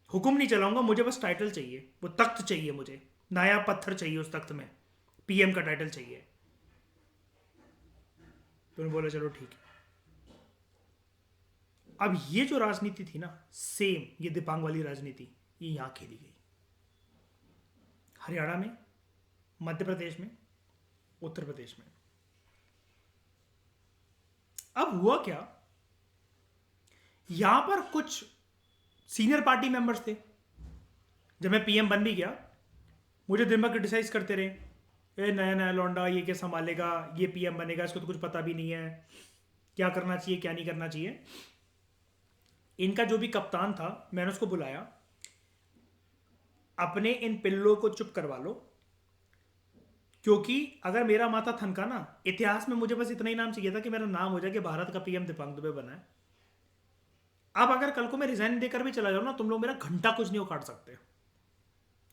Speaker 1: हुक्म नहीं चलाऊंगा, मुझे बस टाइटल चाहिए, वो तख्त चाहिए, मुझे नया पत्थर चाहिए उस तख्त में, पीएम का टाइटल चाहिए। तो उन्होंने बोला चलो ठीक है। अब ये जो राजनीति थी ना, सेम ये दिपांग वाली राजनीति, ये यहां खेली गई, हरियाणा में, मध्य प्रदेश में, उत्तर प्रदेश में। अब हुआ क्या, यहां पर कुछ सीनियर पार्टी मेंबर्स थे, जब मैं पीएम बन भी गया, मुझे दिन भर क्रिटिसाइज करते रहे, ए नया नया लौंडा ये क्या संभालेगा, ये पीएम बनेगा, इसको तो कुछ पता भी नहीं है, क्या करना चाहिए क्या नहीं करना चाहिए। इनका जो भी कप्तान था, मैंने उसको बुलाया, अपने इन पिल्लों को चुप करवा लो, क्योंकि अगर मेरा माथा थनका ना, इतिहास में मुझे बस इतना ही नाम चाहिए था कि मेरा नाम हो जाए कि भारत का पीएम दीपांग दुबे बना है। अब अगर कल को मैं रिजाइन देकर भी चला जाऊँ ना, तुम लोग मेरा घंटा कुछ नहीं उखाड़ सकते।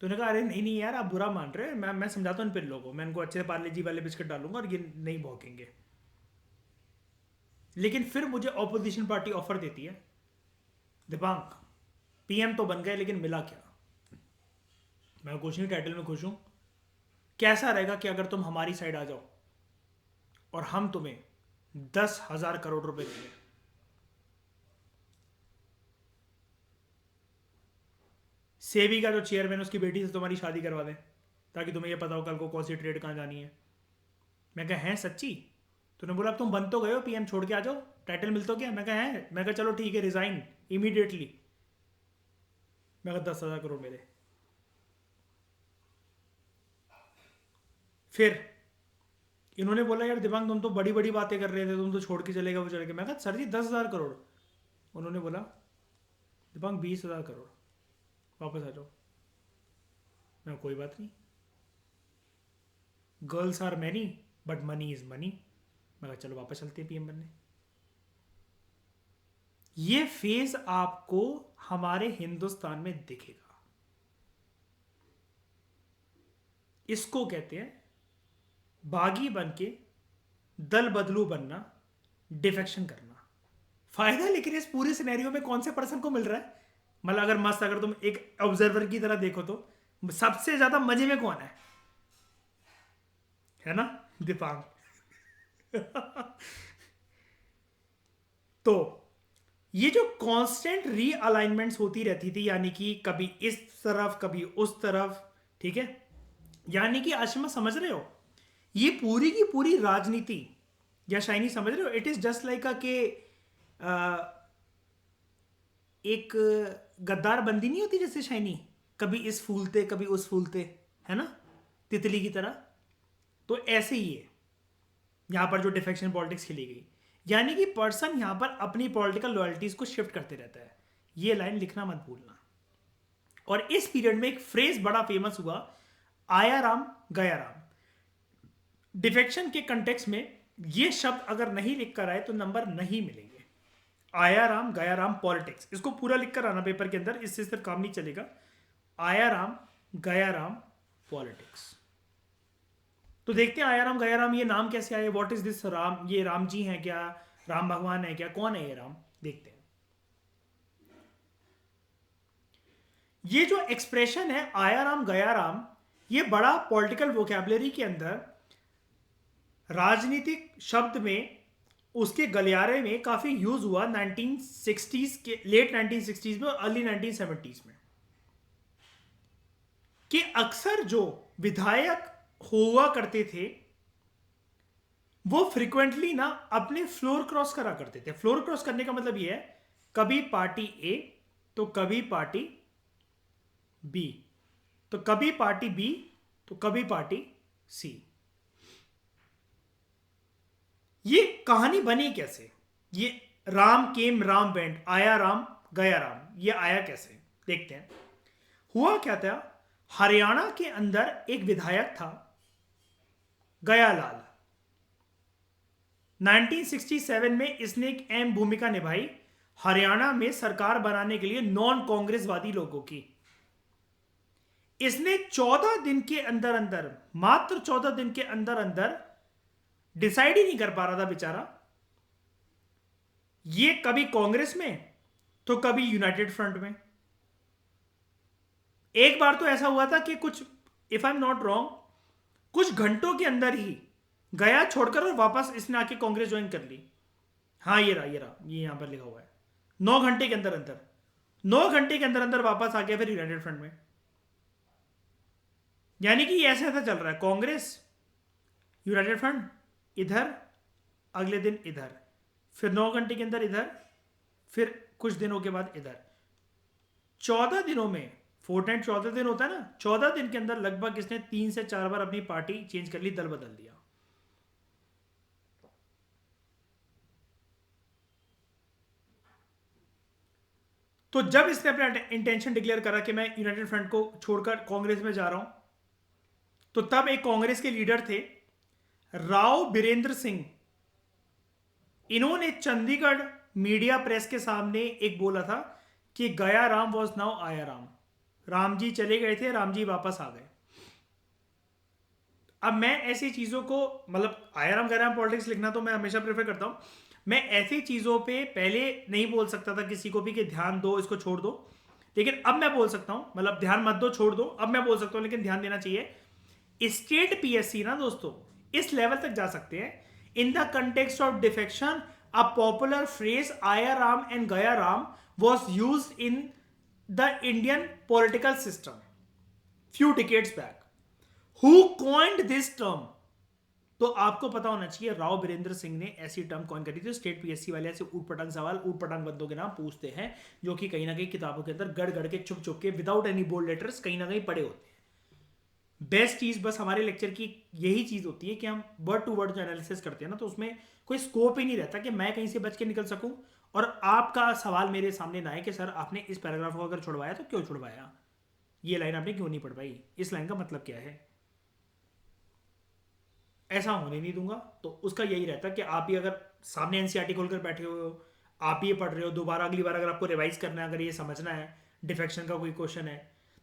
Speaker 1: तो उन्होंने कहा अरे नहीं नहीं यार आप बुरा मान रहे हैं, मैं समझाता हूँ इन पिल्लों को, मैं इनको अच्छे पार्ले जी वाले बिस्किट डालूंगा और ये नहीं भौंकेंगे। लेकिन फिर मुझे ऑपोजिशन पार्टी ऑफर देती है, दीपांग पीएम तो बन गए लेकिन मिला क्या। मैं कुछ नहीं, टाइटल में खुश हूं, कैसा रहेगा कि अगर तुम हमारी साइड आ जाओ और हम तुम्हें 10,000 करोड़ रुपए देंगे। सेबी का जो चेयरमैन उसकी बेटी से तुम्हारी शादी करवा दें, ताकि तुम्हें यह पता हो कल को कौन सी ट्रेड कहाँ जानी है। मैं कहा हैं सच्ची। तूने बोला अब तुम बन तो गए हो पीएम, छोड़ के आ जाओ, टाइटल मिल तो गया। मैं कहा है, मैं कहा चलो ठीक है रिजाइन इमीडिएटली। मैं कहा 10,000 करोड़ मेरे। फिर इन्होंने बोला यार दिमाग तुम तो बड़ी बड़ी बातें कर रहे थे, तुम तो छोड़ के चलेगा वो चले गए। मैं कहा सर जी 10,000 करोड़। उन्होंने बोला दिमाग 20,000 करोड़, वापस आ जाओ। मैं कोई बात नहीं, girls are many but money is money. मैं कहा चलो वापस चलते हैं पीएम बनने। ये फेज आपको हमारे हिंदुस्तान में दिखेगा, इसको कहते हैं बागी बन के दल बदलू बनना, डिफेक्शन करना। फायदा लेकिन इस पूरे सिनेरियो में कौन से पर्सन को मिल रहा है, मतलब अगर मस्त, अगर तुम एक ऑब्जर्वर की तरह देखो तो सबसे ज्यादा मजे में कौन है ना, दीपांग। तो ये जो कांस्टेंट रीअलाइनमेंट्स होती रहती थी, यानी कि कभी इस तरफ कभी उस तरफ, ठीक है, यानी कि आशिमा समझ रहे हो, ये पूरी की पूरी राजनीति, या शाइनी समझ रहे हो, इट इज जस्ट लाइक अ के एक गद्दार बंदी नहीं होती जैसे शाइनी, कभी इस फूलते कभी उस फूलते, है ना, तितली की तरह। तो ऐसे ही है यहां पर जो डिफेक्शन पॉलिटिक्स खेली गई, यानी कि पर्सन यहां पर अपनी पॉलिटिकल लॉयल्टीज को शिफ्ट करते रहता है। ये लाइन लिखना मत भूलना। और इस पीरियड में एक फ्रेज बड़ा फेमस हुआ, आया राम गया राम। डिफेक्शन के कंटेक्स्ट में ये शब्द अगर नहीं लिख कर आए तो नंबर नहीं मिलेंगे। आया राम गया राम पॉलिटिक्स, इसको पूरा लिख कर आना पेपर के अंदर, इससे सिर्फ काम नहीं चलेगा। आया राम गया राम पॉलिटिक्स। तो देखते हैं आया राम गया राम ये नाम कैसे आए, व्हाट इज दिस राम, ये राम जी हैं क्या, राम भगवान है क्या, कौन है ये राम, देखते हैं। ये जो एक्सप्रेशन है आया राम गया राम, ये बड़ा पॉलिटिकल वोकैबुलरी के अंदर, राजनीतिक शब्द में, उसके गलियारे में काफी यूज हुआ 1960s के, लेट 1960s में और अर्ली 1970s में, कि अक्सर जो विधायक हुआ करते थे वो फ्रिक्वेंटली ना अपने फ्लोर क्रॉस करा करते थे। फ्लोर क्रॉस करने का मतलब ये है, कभी पार्टी ए तो कभी पार्टी बी, तो कभी पार्टी बी तो कभी पार्टी सी। ये कहानी बनी कैसे? ये राम केम राम वेंट, आया राम गया राम, ये आया कैसे देखते हैं। हुआ क्या था, हरियाणा के अंदर एक विधायक था गयालाल। 1967 में इसने एक अहम भूमिका निभाई हरियाणा में सरकार बनाने के लिए नॉन कांग्रेसवादी लोगों की। इसने 14 दिन के अंदर अंदर, मात्र 14 दिन के अंदर अंदर डिसाइड ही नहीं कर पा रहा था बेचारा, ये कभी कांग्रेस में तो कभी यूनाइटेड फ्रंट में। एक बार तो ऐसा हुआ था कि कुछ, if I am not wrong, कुछ घंटों के अंदर ही गया छोड़कर और वापस इसने आके कांग्रेस ज्वाइन कर ली। हाँ ये रहा, ये यहां पर लिखा हुआ है। 9 घंटे के अंदर अंदर, 9 घंटे के अंदर अंदर वापस आ गया फिर यूनाइटेड फ्रंट में। यानी कि ये ऐसा ऐसा चल रहा है, कांग्रेस यूनाइटेड फ्रंट इधर, अगले दिन इधर, फिर 9 घंटे के अंदर इधर, फिर कुछ दिनों के बाद इधर। 14 दिनों में, फोर्टनाइट 14 दिन होता है ना, 14 दिन के अंदर लगभग इसने 3 से 4 बार अपनी पार्टी चेंज कर ली, दल बदल दिया। तो जब इसने अपना इंटेंशन डिक्लेयर करा कि मैं यूनाइटेड फ्रंट को छोड़कर कांग्रेस में जा रहा हूं, तो तब एक कांग्रेस के लीडर थे राव बीरेंद्र सिंह। इन्होंने चंडीगढ़ मीडिया प्रेस के सामने एक बोला था कि गया राम वॉज नाउ आया राम, राम जी चले गए थे, राम जी वापस आ गए। अब मैं ऐसी चीजों को, मतलब आया राम गया राम पॉलिटिक्स लिखना तो मैं हमेशा प्रेफर करता हूं, मैं ऐसी चीजों पे पहले नहीं बोल सकता था किसी को भी कि ध्यान दो इसको छोड़ दो, लेकिन अब मैं बोल सकता हूं, मतलब ध्यान मत दो छोड़ दो, अब मैं बोल सकता हूं लेकिन ध्यान देना चाहिए। स्टेट पीएससी ना दोस्तों इस लेवल तक जा सकते हैं, in the context of defection a popular phrase आया राम एंड गया Ram was use in the Indian political system few decades back. Who coined this term? तो आपको पता होना चाहिए राव बीरेंद्र सिंह ने ऐसी टर्म कॉइन करी थी। स्टेट पीएससी वाले ऐसे ऊट पटांग सवाल ऊट पटांग बंदों के नाम पूछते हैं जो कि कहीं ना कहीं किताबों के अंदर गड़ गड़ के छुप छुप के विदाउट एनी बोल्ड लेटर्स कहीं ना कहीं पड़े होते हैं। बेस्ट चीज बस हमारे लेक्चर की यही चीज होती है कि हम वर्ड टू वर्ड जो एनालिसिस करते हैं ना, तो उसमें कोई स्कोप ही नहीं रहता कि मैं कहीं से बच के निकल सकूं और आपका सवाल मेरे सामने ना है कि सर आपने इस पैराग्राफ को अगर छुड़वाया तो क्यों छुड़वाया, ये लाइन आपने क्यों नहीं पढ़ पाई, इस लाइन का मतलब क्या है। ऐसा होने नहीं दूंगा। तो उसका यही रहता है कि आप ही अगर सामने एनसीईआरटी खोलकर बैठे हो, आप ही ये पढ़ रहे हो, दोबारा अगली बार अगर आपको रिवाइज करना है, अगर ये समझना है डिफेक्शन का कोई क्वेश्चन है,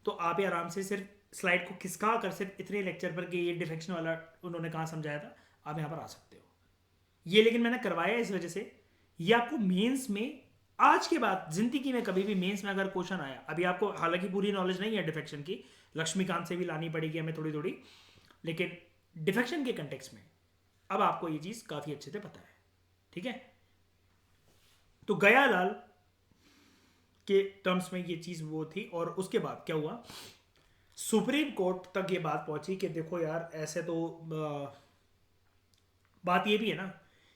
Speaker 1: तो आप ही आराम से सिर्फ स्लाइड को खिसका कर सिर्फ इतने लेक्चर पर कि ये डिफेक्शन वाला उन्होंने कहाँ समझाया था, आप यहाँ पर आ सकते हो। ये लेकिन मैंने करवाया इस वजह से, ये आपको मेंस में आज के बाद जिंदगी में कभी भी मेंस में अगर क्वेश्चन आया, अभी आपको हालांकि पूरी नॉलेज नहीं है डिफेक्शन की, लक्ष्मीकांत से भी लानी पड़ेगी हमें थोड़ी थोड़ी, लेकिन डिफेक्शन के कंटेक्स्ट में अब आपको ये चीज काफी अच्छे से पता है। ठीक है, तो गयालाल के टर्म्स में ये चीज वो थी। और उसके बाद क्या हुआ, सुप्रीम कोर्ट तक ये बात पहुंची कि देखो यार ऐसे तो बात ये भी है ना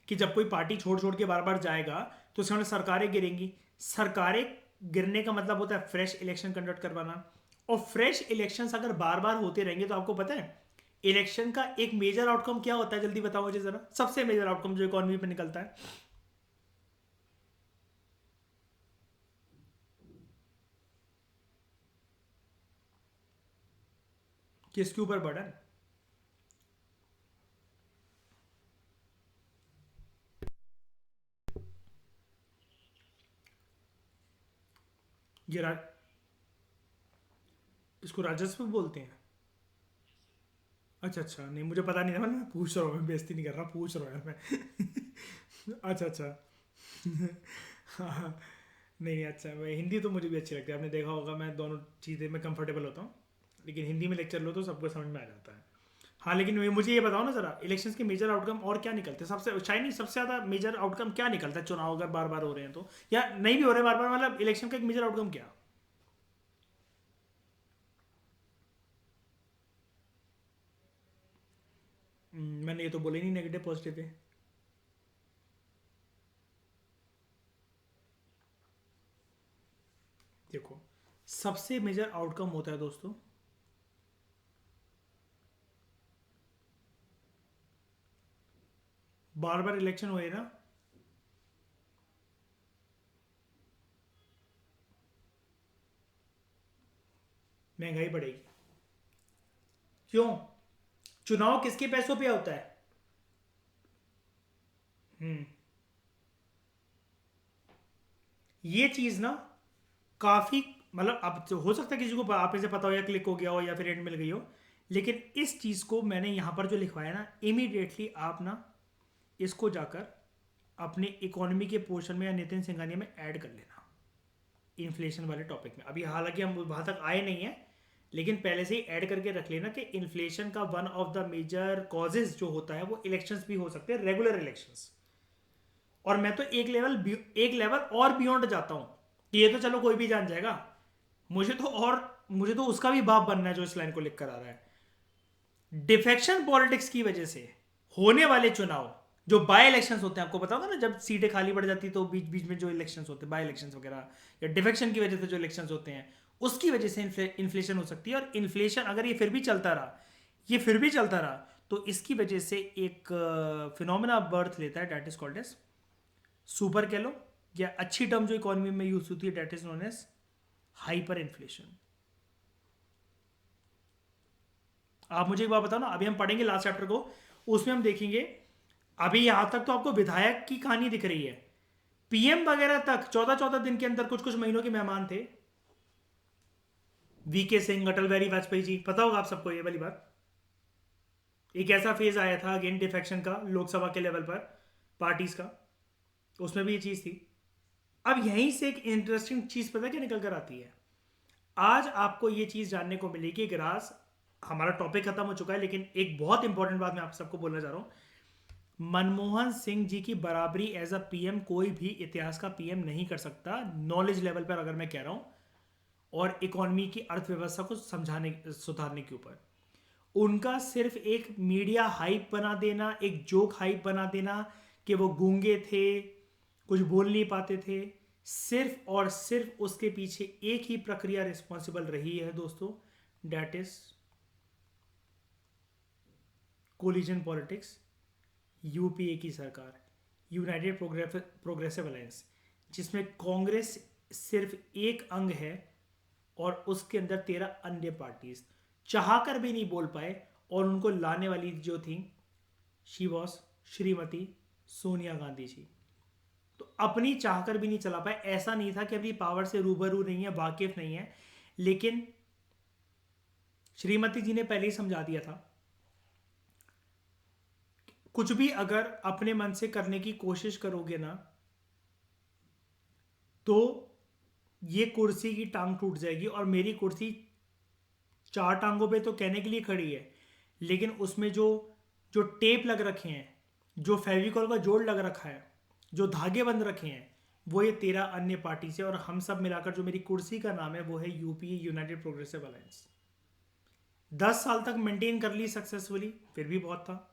Speaker 1: कि जब कोई पार्टी छोड़ छोड़ के बार बार जाएगा तो उसमें सरकारें गिरेंगी। सरकारें गिरने का मतलब होता है फ्रेश इलेक्शन कंडक्ट करवाना, और फ्रेश इलेक्शंस अगर बार बार होते रहेंगे तो आपको पता है इलेक्शन का एक मेजर आउटकम क्या होता है, जल्दी बताओ मुझे जरा, सबसे मेजर आउटकम जो इकोनॉमी पे निकलता है। किसके ऊपर बर्डन? ये इसको राजस्व बोलते हैं। अच्छा अच्छा, नहीं मुझे पता नहीं था, मैं पूछ रहा हूँ, मैं बेइज्जती नहीं कर रहा, पूछ रहा हूँ मैं अच्छा अच्छा हाँ, नहीं नहीं, अच्छा मैं हिंदी तो मुझे भी अच्छी लगती है, आपने देखा होगा मैं दोनों चीज़ें में कंफर्टेबल होता हूँ, लेकिन हिंदी में लेक्चर लो तो सबको समझ में आ जाता है। हाँ लेकिन मुझे ये बताओ ना जरा, इलेक्शंस के मेजर आउटकम और क्या निकलते हैं, सबसे चाइनीज सबसे ज़्यादा मेजर आउटकम क्या निकलता है चुनाव अगर बार बार हो रहे हैं तो, या नहीं भी हो रहे बार बार, मतलब इलेक्शन का एक मेजर आउटकम क्या? मैंने ये तो बोला ही नहीं नेगेटिव पॉजिटिव है। देखो, सबसे मेजर आउटकम होता है दोस्तों, बार बार इलेक्शन हुए ना, महंगाई बढ़ेगी। क्यों? चुनाव किसके पैसों पे होता है? हम्म। ये चीज ना काफी, मतलब अब तो हो सकता है किसी को आप से पता हो या क्लिक हो गया हो या फिर एंड मिल गई हो, लेकिन इस चीज को मैंने यहां पर जो लिखवाया ना, इमीडिएटली आप ना इसको जाकर अपने इकोनॉमी के पोर्शन में या नितिन सिंघानिया में ऐड कर लेना, इन्फ्लेशन वाले टॉपिक में। अभी हालांकि हम वहां तक आए नहीं हैं, लेकिन पहले से ही ऐड करके रख लेना कि इन्फ्लेशन का one of the major causes जो होता है वो इलेक्शंस भी हो सकते हैं, रेगुलर इलेक्शंस। और मैं तो एक लेवल और बियॉन्ड जाता हूं कि ये तो चलो कोई भी जान जाएगा, मुझे तो उसका भी बाप बनना है जो इस लाइन को लिख कर आ रहा है। डिफेक्शन पॉलिटिक्स की वजह से होने वाले चुनाव, जो बाय इलेक्शंस होते हैं, आपको पता होगा ना, जब सीटें खाली पड़ जाती तो बीच बीच में जो इलेक्शंस होते हैं, बाय इलेक्शंस वगैरह, या डिफेक्शन की वजह से जो इलेक्शंस होते हैं, उसकी वजह से इन्फ्लेशन हो सकती है। और इन्फ्लेशन अगर ये फिर भी चलता रहा, तो इसकी वजह से एक फिनोमेना बर्थ लेता है, that is called as super कह लो, या अच्छी टर्म जो इकोनॉमी में यूज होती है, that is known as hyper inflation. आप मुझे एक बात बताओ ना, अभी हम पढ़ेंगे लास्ट चैप्टर को, उसमें हम देखेंगे, अभी यहां तक तो आपको विधायक की कहानी दिख रही है, पीएम वगैरह तक 14-14 दिन के अंदर, कुछ कुछ महीनों के मेहमान थे। वीके सिंह, अटल बिहारी वाजपेयी जी, पता होगा आप सबको ये वाली बात। एक ऐसा फेज आया था अगेन डिफेक्शन का लोकसभा के लेवल पर, पार्टीज का, उसमें भी ये चीज थी। अब यहीं से एक इंटरेस्टिंग चीज पता क्या निकल कर आती है, आज आपको ये चीज जानने को मिलेगी कि राज, हमारा टॉपिक खत्म हो चुका है, लेकिन एक बहुत इंपॉर्टेंट बात मैं आप सबको बोलना चाह रहा हूं, मनमोहन सिंह जी की बराबरी एज अ पीएम कोई भी इतिहास का पीएम नहीं कर सकता, नॉलेज लेवल पर अगर मैं कह रहा हूं, और इकोनॉमी की अर्थव्यवस्था को समझाने सुधारने के ऊपर। उनका सिर्फ एक मीडिया हाइप बना देना, एक जोक हाइप बना देना कि वो गूंगे थे, कुछ बोल नहीं पाते थे, सिर्फ और सिर्फ उसके पीछे एक ही प्रक्रिया रिस्पॉन्सिबल रही है दोस्तों, that is coalition politics, UPA की सरकार, यूनाइटेड प्रोग्रेसिव अलायंस, जिसमें कांग्रेस सिर्फ एक अंग है और उसके अंदर 13 अन्य पार्टीज चाहकर भी नहीं बोल पाए, और उनको लाने वाली जो थी, शी वॉज श्रीमती सोनिया गांधी जी। तो अपनी चाहकर भी नहीं चला पाए, ऐसा नहीं था कि अपनी पावर से रूबरू नहीं है, वाकिफ नहीं है, लेकिन श्रीमती जी ने पहले ही समझा दिया था, कुछ भी अगर अपने मन से करने की कोशिश करोगे ना, तो ये कुर्सी की टांग टूट जाएगी। और मेरी कुर्सी 4 टांगों पे तो कहने के लिए खड़ी है, लेकिन उसमें जो जो टेप लग रखे हैं, जो फेविकॉल का जोड़ लग रखा है, जो धागे बंद रखे हैं, वो ये 13 अन्य पार्टी से, और हम सब मिलाकर जो मेरी कुर्सी का नाम है वो है यूपीए, यूनाइटेड प्रोग्रेसिव अलायंस। 10 साल तक मेंटेन कर ली सक्सेसफुली, फिर भी बहुत था।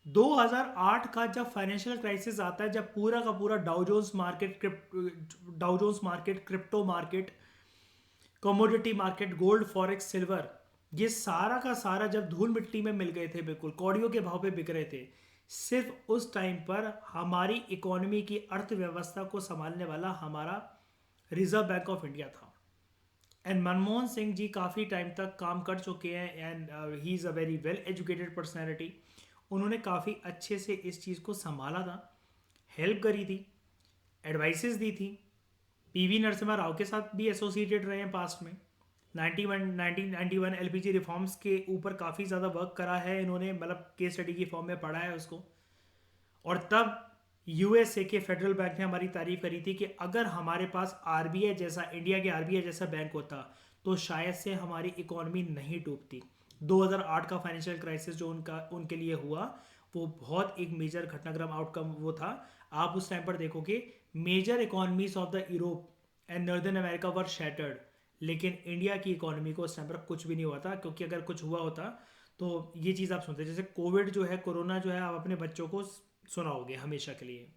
Speaker 1: 2008 का जब फाइनेंशियल क्राइसिस आता है, जब पूरा का पूरा Dow Jones market, crypto market, commodity market, gold, forex, silver, ये सारा का सारा जब धूल मिट्टी में मिल गए थे, बिल्कुल कौड़ियों के भाव पे बिक रहे थे, सिर्फ उस टाइम पर हमारी इकोनॉमी की अर्थव्यवस्था को संभालने वाला हमारा रिजर्व बैंक ऑफ इंडिया था। एंड मनमोहन सिंह जी काफ़ी टाइम तक काम कर चुके हैं, and he is a very well educated personality. उन्होंने काफ़ी अच्छे से इस चीज़ को संभाला था, हेल्प करी थी, एडवाइसेस दी थी। पीवी नरसिम्हा राव के साथ भी एसोसिएटेड रहे हैं पास्ट में। 1991 एलपीजी रिफॉर्म्स के ऊपर काफ़ी ज़्यादा वर्क करा है इन्होंने, मतलब केस स्टडी की फॉर्म में पढ़ा है उसको। और तब यूएसए के फेडरल बैंक ने हमारी तारीफ करी थी कि अगर हमारे पास आरबीआई जैसा, इंडिया के आरबीआई जैसा बैंक होता तो शायद से हमारी इकोनॉमी नहीं डूबती। 2008 का फाइनेंशियल क्राइसिस जो उनके लिए हुआ, वो बहुत एक मेजर घटनाक्रम आउटकम वो था। आप उस टाइम पर देखोगे major economies of the Europe and northern America were shattered, लेकिन इंडिया की इकोनॉमी को उस टाइम पर कुछ भी नहीं हुआ था, क्योंकि अगर कुछ हुआ होता तो ये चीज़ आप सुनते हैं, जैसे कोविड जो है, कोरोना जो है, आप अपने बच्चों को सुना होगे हमेशा के लिए।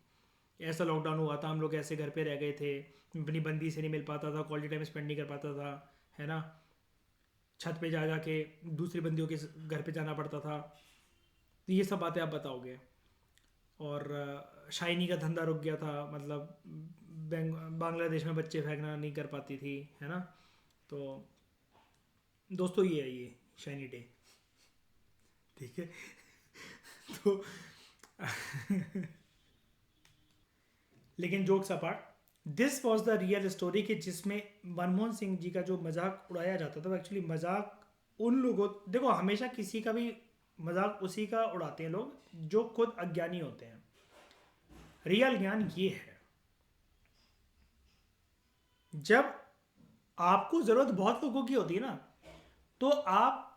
Speaker 1: ऐसा लॉकडाउन हुआ था, हम लोग ऐसे घर पे रह गए थे, अपनी बंदी से नहीं मिल पाता था, क्वालिटी टाइम स्पेंड नहीं कर पाता था, है ना, छत पे जा जा के दूसरी बंदियों के घर पे जाना पड़ता था। तो ये सब बातें आप बताओगे। और शाइनी का धंधा रुक गया था, मतलब बांग्लादेश में बच्चे फेंकना नहीं कर पाती थी, है ना। तो दोस्तों ये है, ये शाइनी डे, ठीक है। तो लेकिन jokes apart, this was the real story कि जिसमें मनमोहन सिंह जी का जो मजाक उड़ाया जाता था, वो एक्चुअली मजाक उन लोगों, देखो हमेशा किसी का भी मजाक उसी का उड़ाते हैं लोग जो खुद अज्ञानी होते हैं। रियल ज्ञान ये है, जब आपको ज़रूरत बहुत लोगों की होती है ना, तो आप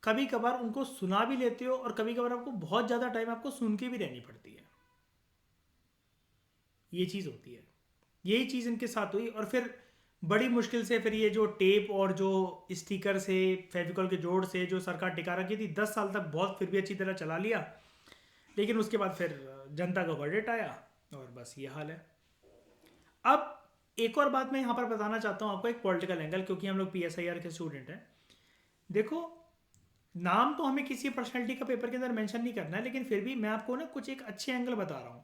Speaker 1: कभी कभार उनको सुना भी लेते हो, और कभी कभार आपको बहुत ज़्यादा टाइम आपको सुन के भी रहनी पड़ती है। ये चीज़ होती है, यही चीज़ इनके साथ हुई। और फिर बड़ी मुश्किल से फिर ये जो टेप और जो स्टिकर से, फेविकॉल के जोड़ से जो सरकार टिका रखी थी 10 साल तक, बहुत फिर भी अच्छी तरह चला लिया, लेकिन उसके बाद फिर जनता का वर्डिक्ट आया, और बस ये हाल है। अब एक और बात मैं यहाँ पर बताना चाहता हूँ आपको, एक पॉलिटिकल एंगल, क्योंकि हम लोग PSIR के स्टूडेंट हैं। देखो, नाम तो हमें किसी पर्सनैलिटी का पेपर के अंदर मेंशन नहीं करना है, लेकिन फिर भी मैं आपको ना कुछ एक अच्छे एंगल बता रहा हूँ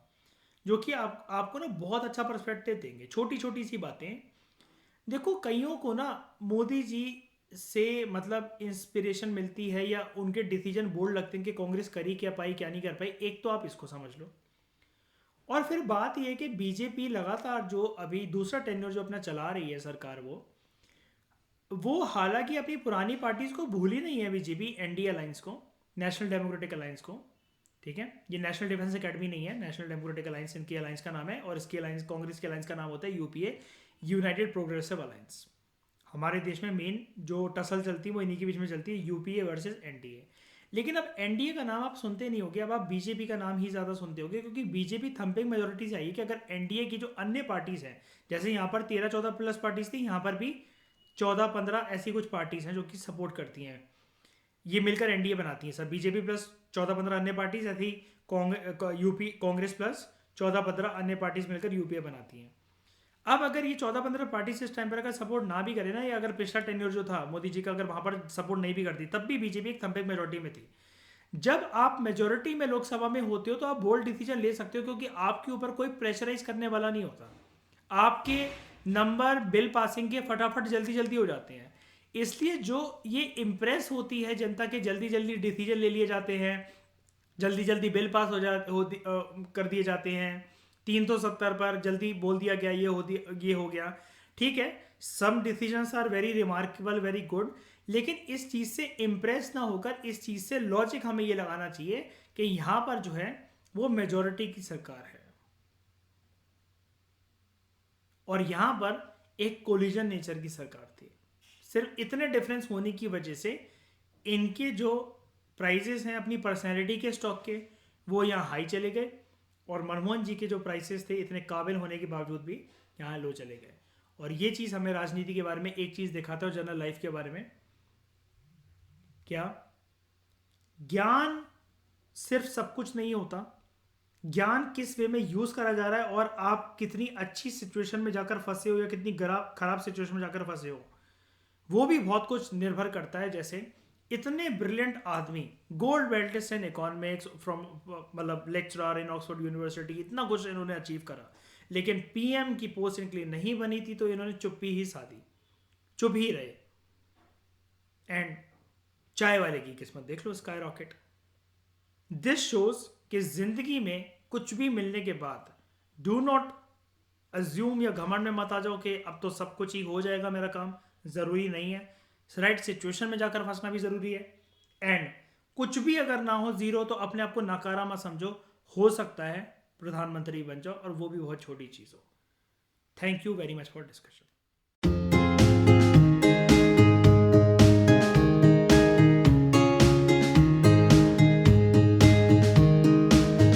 Speaker 1: जो कि आपको ना बहुत अच्छा पर्सपेक्टिव देंगे। छोटी छोटी सी बातें। देखो, कईयों को ना मोदी जी से मतलब इंस्पिरेशन मिलती है, या उनके डिसीजन बोल्ड लगते हैं कि कांग्रेस करी क्या पाई, क्या नहीं कर पाई। एक तो आप इसको समझ लो। और फिर बात यह है कि बीजेपी लगातार जो अभी दूसरा टेन्योर जो अपना चला रही है सरकार, वो हालांकि अपनी पुरानी पार्टीज को भूली नहीं है बीजेपी, एनडीए अलायंस को, नेशनल डेमोक्रेटिक अलायंस को, ठीक है। ये नेशनल डिफेंस एकेडमी नहीं है, नेशनल डेमोक्रेटिक अलायंस इनकी अलायंस का नाम है, और इसकी अलायंस, कांग्रेस के अलायंस का नाम होता है यूपीए, यूनाइटेड प्रोग्रेसिव अलायंस। हमारे देश में मेन जो टसल चलती है वो इन्हीं के बीच में चलती है, यूपीए वर्सेस एनडीए। लेकिन अब एनडीए का नाम आप सुनते नहीं होगे, अब आप बीजेपी का नाम ही ज़्यादा सुनते होगे, क्योंकि बीजेपी थंपिंग मेजोरिटी से आई है कि अगर एनडीए की जो अन्य पार्टीज हैं, जैसे यहाँ पर 13-14 प्लस पार्टीज थी, यहाँ पर भी 14-15 ऐसी कुछ पार्टीज हैं जो कि सपोर्ट करती हैं, ये मिलकर एनडीए बनाती हैं सर। बीजेपी प्लस 14-15 अन्य पार्टीज ऐसी, यूपी कांग्रेस प्लस 14-15 अन्य पार्टीज मिलकर यूपीए बनाती हैं। अब अगर ये 14-15 पार्टीज इस टाइम पर अगर सपोर्ट ना भी करे ना, या अगर पिछला टेन्योर जो था मोदी जी का अगर वहां पर सपोर्ट नहीं भी करती, तब भी बीजेपी एक थंपिंग मेजोरिटी में थी। जब आप मेजोरिटी में लोकसभा में होते हो तो आप बोल्ड डिसीजन ले सकते हो, क्योंकि आपके ऊपर कोई प्रेशराइज करने वाला नहीं होता। आपके नंबर बिल पासिंग के फटाफट जल्दी जल्दी हो जाते हैं। इसलिए जो ये इम्प्रेस होती है जनता के, जल्दी जल्दी डिसीजन ले लिए जाते हैं, जल्दी जल्दी बिल पास कर दिए जाते हैं, 370 पर जल्दी बोल दिया गया, ये हो गया, ठीक है। Some decisions are very remarkable, very good, लेकिन इस चीज़ से इम्प्रेस ना होकर इस चीज़ से लॉजिक हमें ये लगाना चाहिए कि यहाँ पर जो है वो मेजोरिटी की सरकार है, और यहाँ पर एक कोलिजन नेचर की सरकार थी। सिर्फ इतने डिफरेंस होने की वजह से इनके जो प्राइजेस हैं अपनी पर्सनैलिटी के स्टॉक के, वो यहाँ हाई चले गए, और मनमोहन जी के जो प्राइसेस थे इतने काबिल होने के बावजूद भी यहाँ लो चले गए। और ये चीज़ हमें राजनीति के बारे में एक चीज़ दिखाता है, जनरल लाइफ के बारे में क्या, ज्ञान सिर्फ सब कुछ नहीं होता, ज्ञान किस वे में यूज़ करा जा रहा है, और आप कितनी अच्छी सिचुएशन में जाकर फंसे हो या कितनी खराब सिचुएशन में जाकर फंसे हो, वो भी बहुत कुछ निर्भर करता है। जैसे इतने ब्रिलियंट आदमी, gold medallist in economics from, मतलब लेक्चरर इन ऑक्सफोर्ड यूनिवर्सिटी, इतना कुछ इन्होंने अचीव करा, लेकिन पीएम की पोस्ट इनके लिए नहीं बनी थी, तो इन्होंने चुप्पी ही साधी, चुप ही रहे। एंड चाय वाले की किस्मत देख लो, स्काई रॉकेट। दिस शोज कि जिंदगी में कुछ भी मिलने के बाद डू नॉट अज्यूम या घमंड में मत आ जाओ कि अब तो सब कुछ ही हो जाएगा मेरा काम। ज़रूरी नहीं है, राइट सिचुएशन में जाकर फंसना भी ज़रूरी है। एंड कुछ भी अगर ना हो, जीरो, तो अपने आप को नकारा मत समझो, हो सकता है प्रधानमंत्री बन जाओ, और वो भी बहुत छोटी चीज़ हो। Thank you very much for discussion.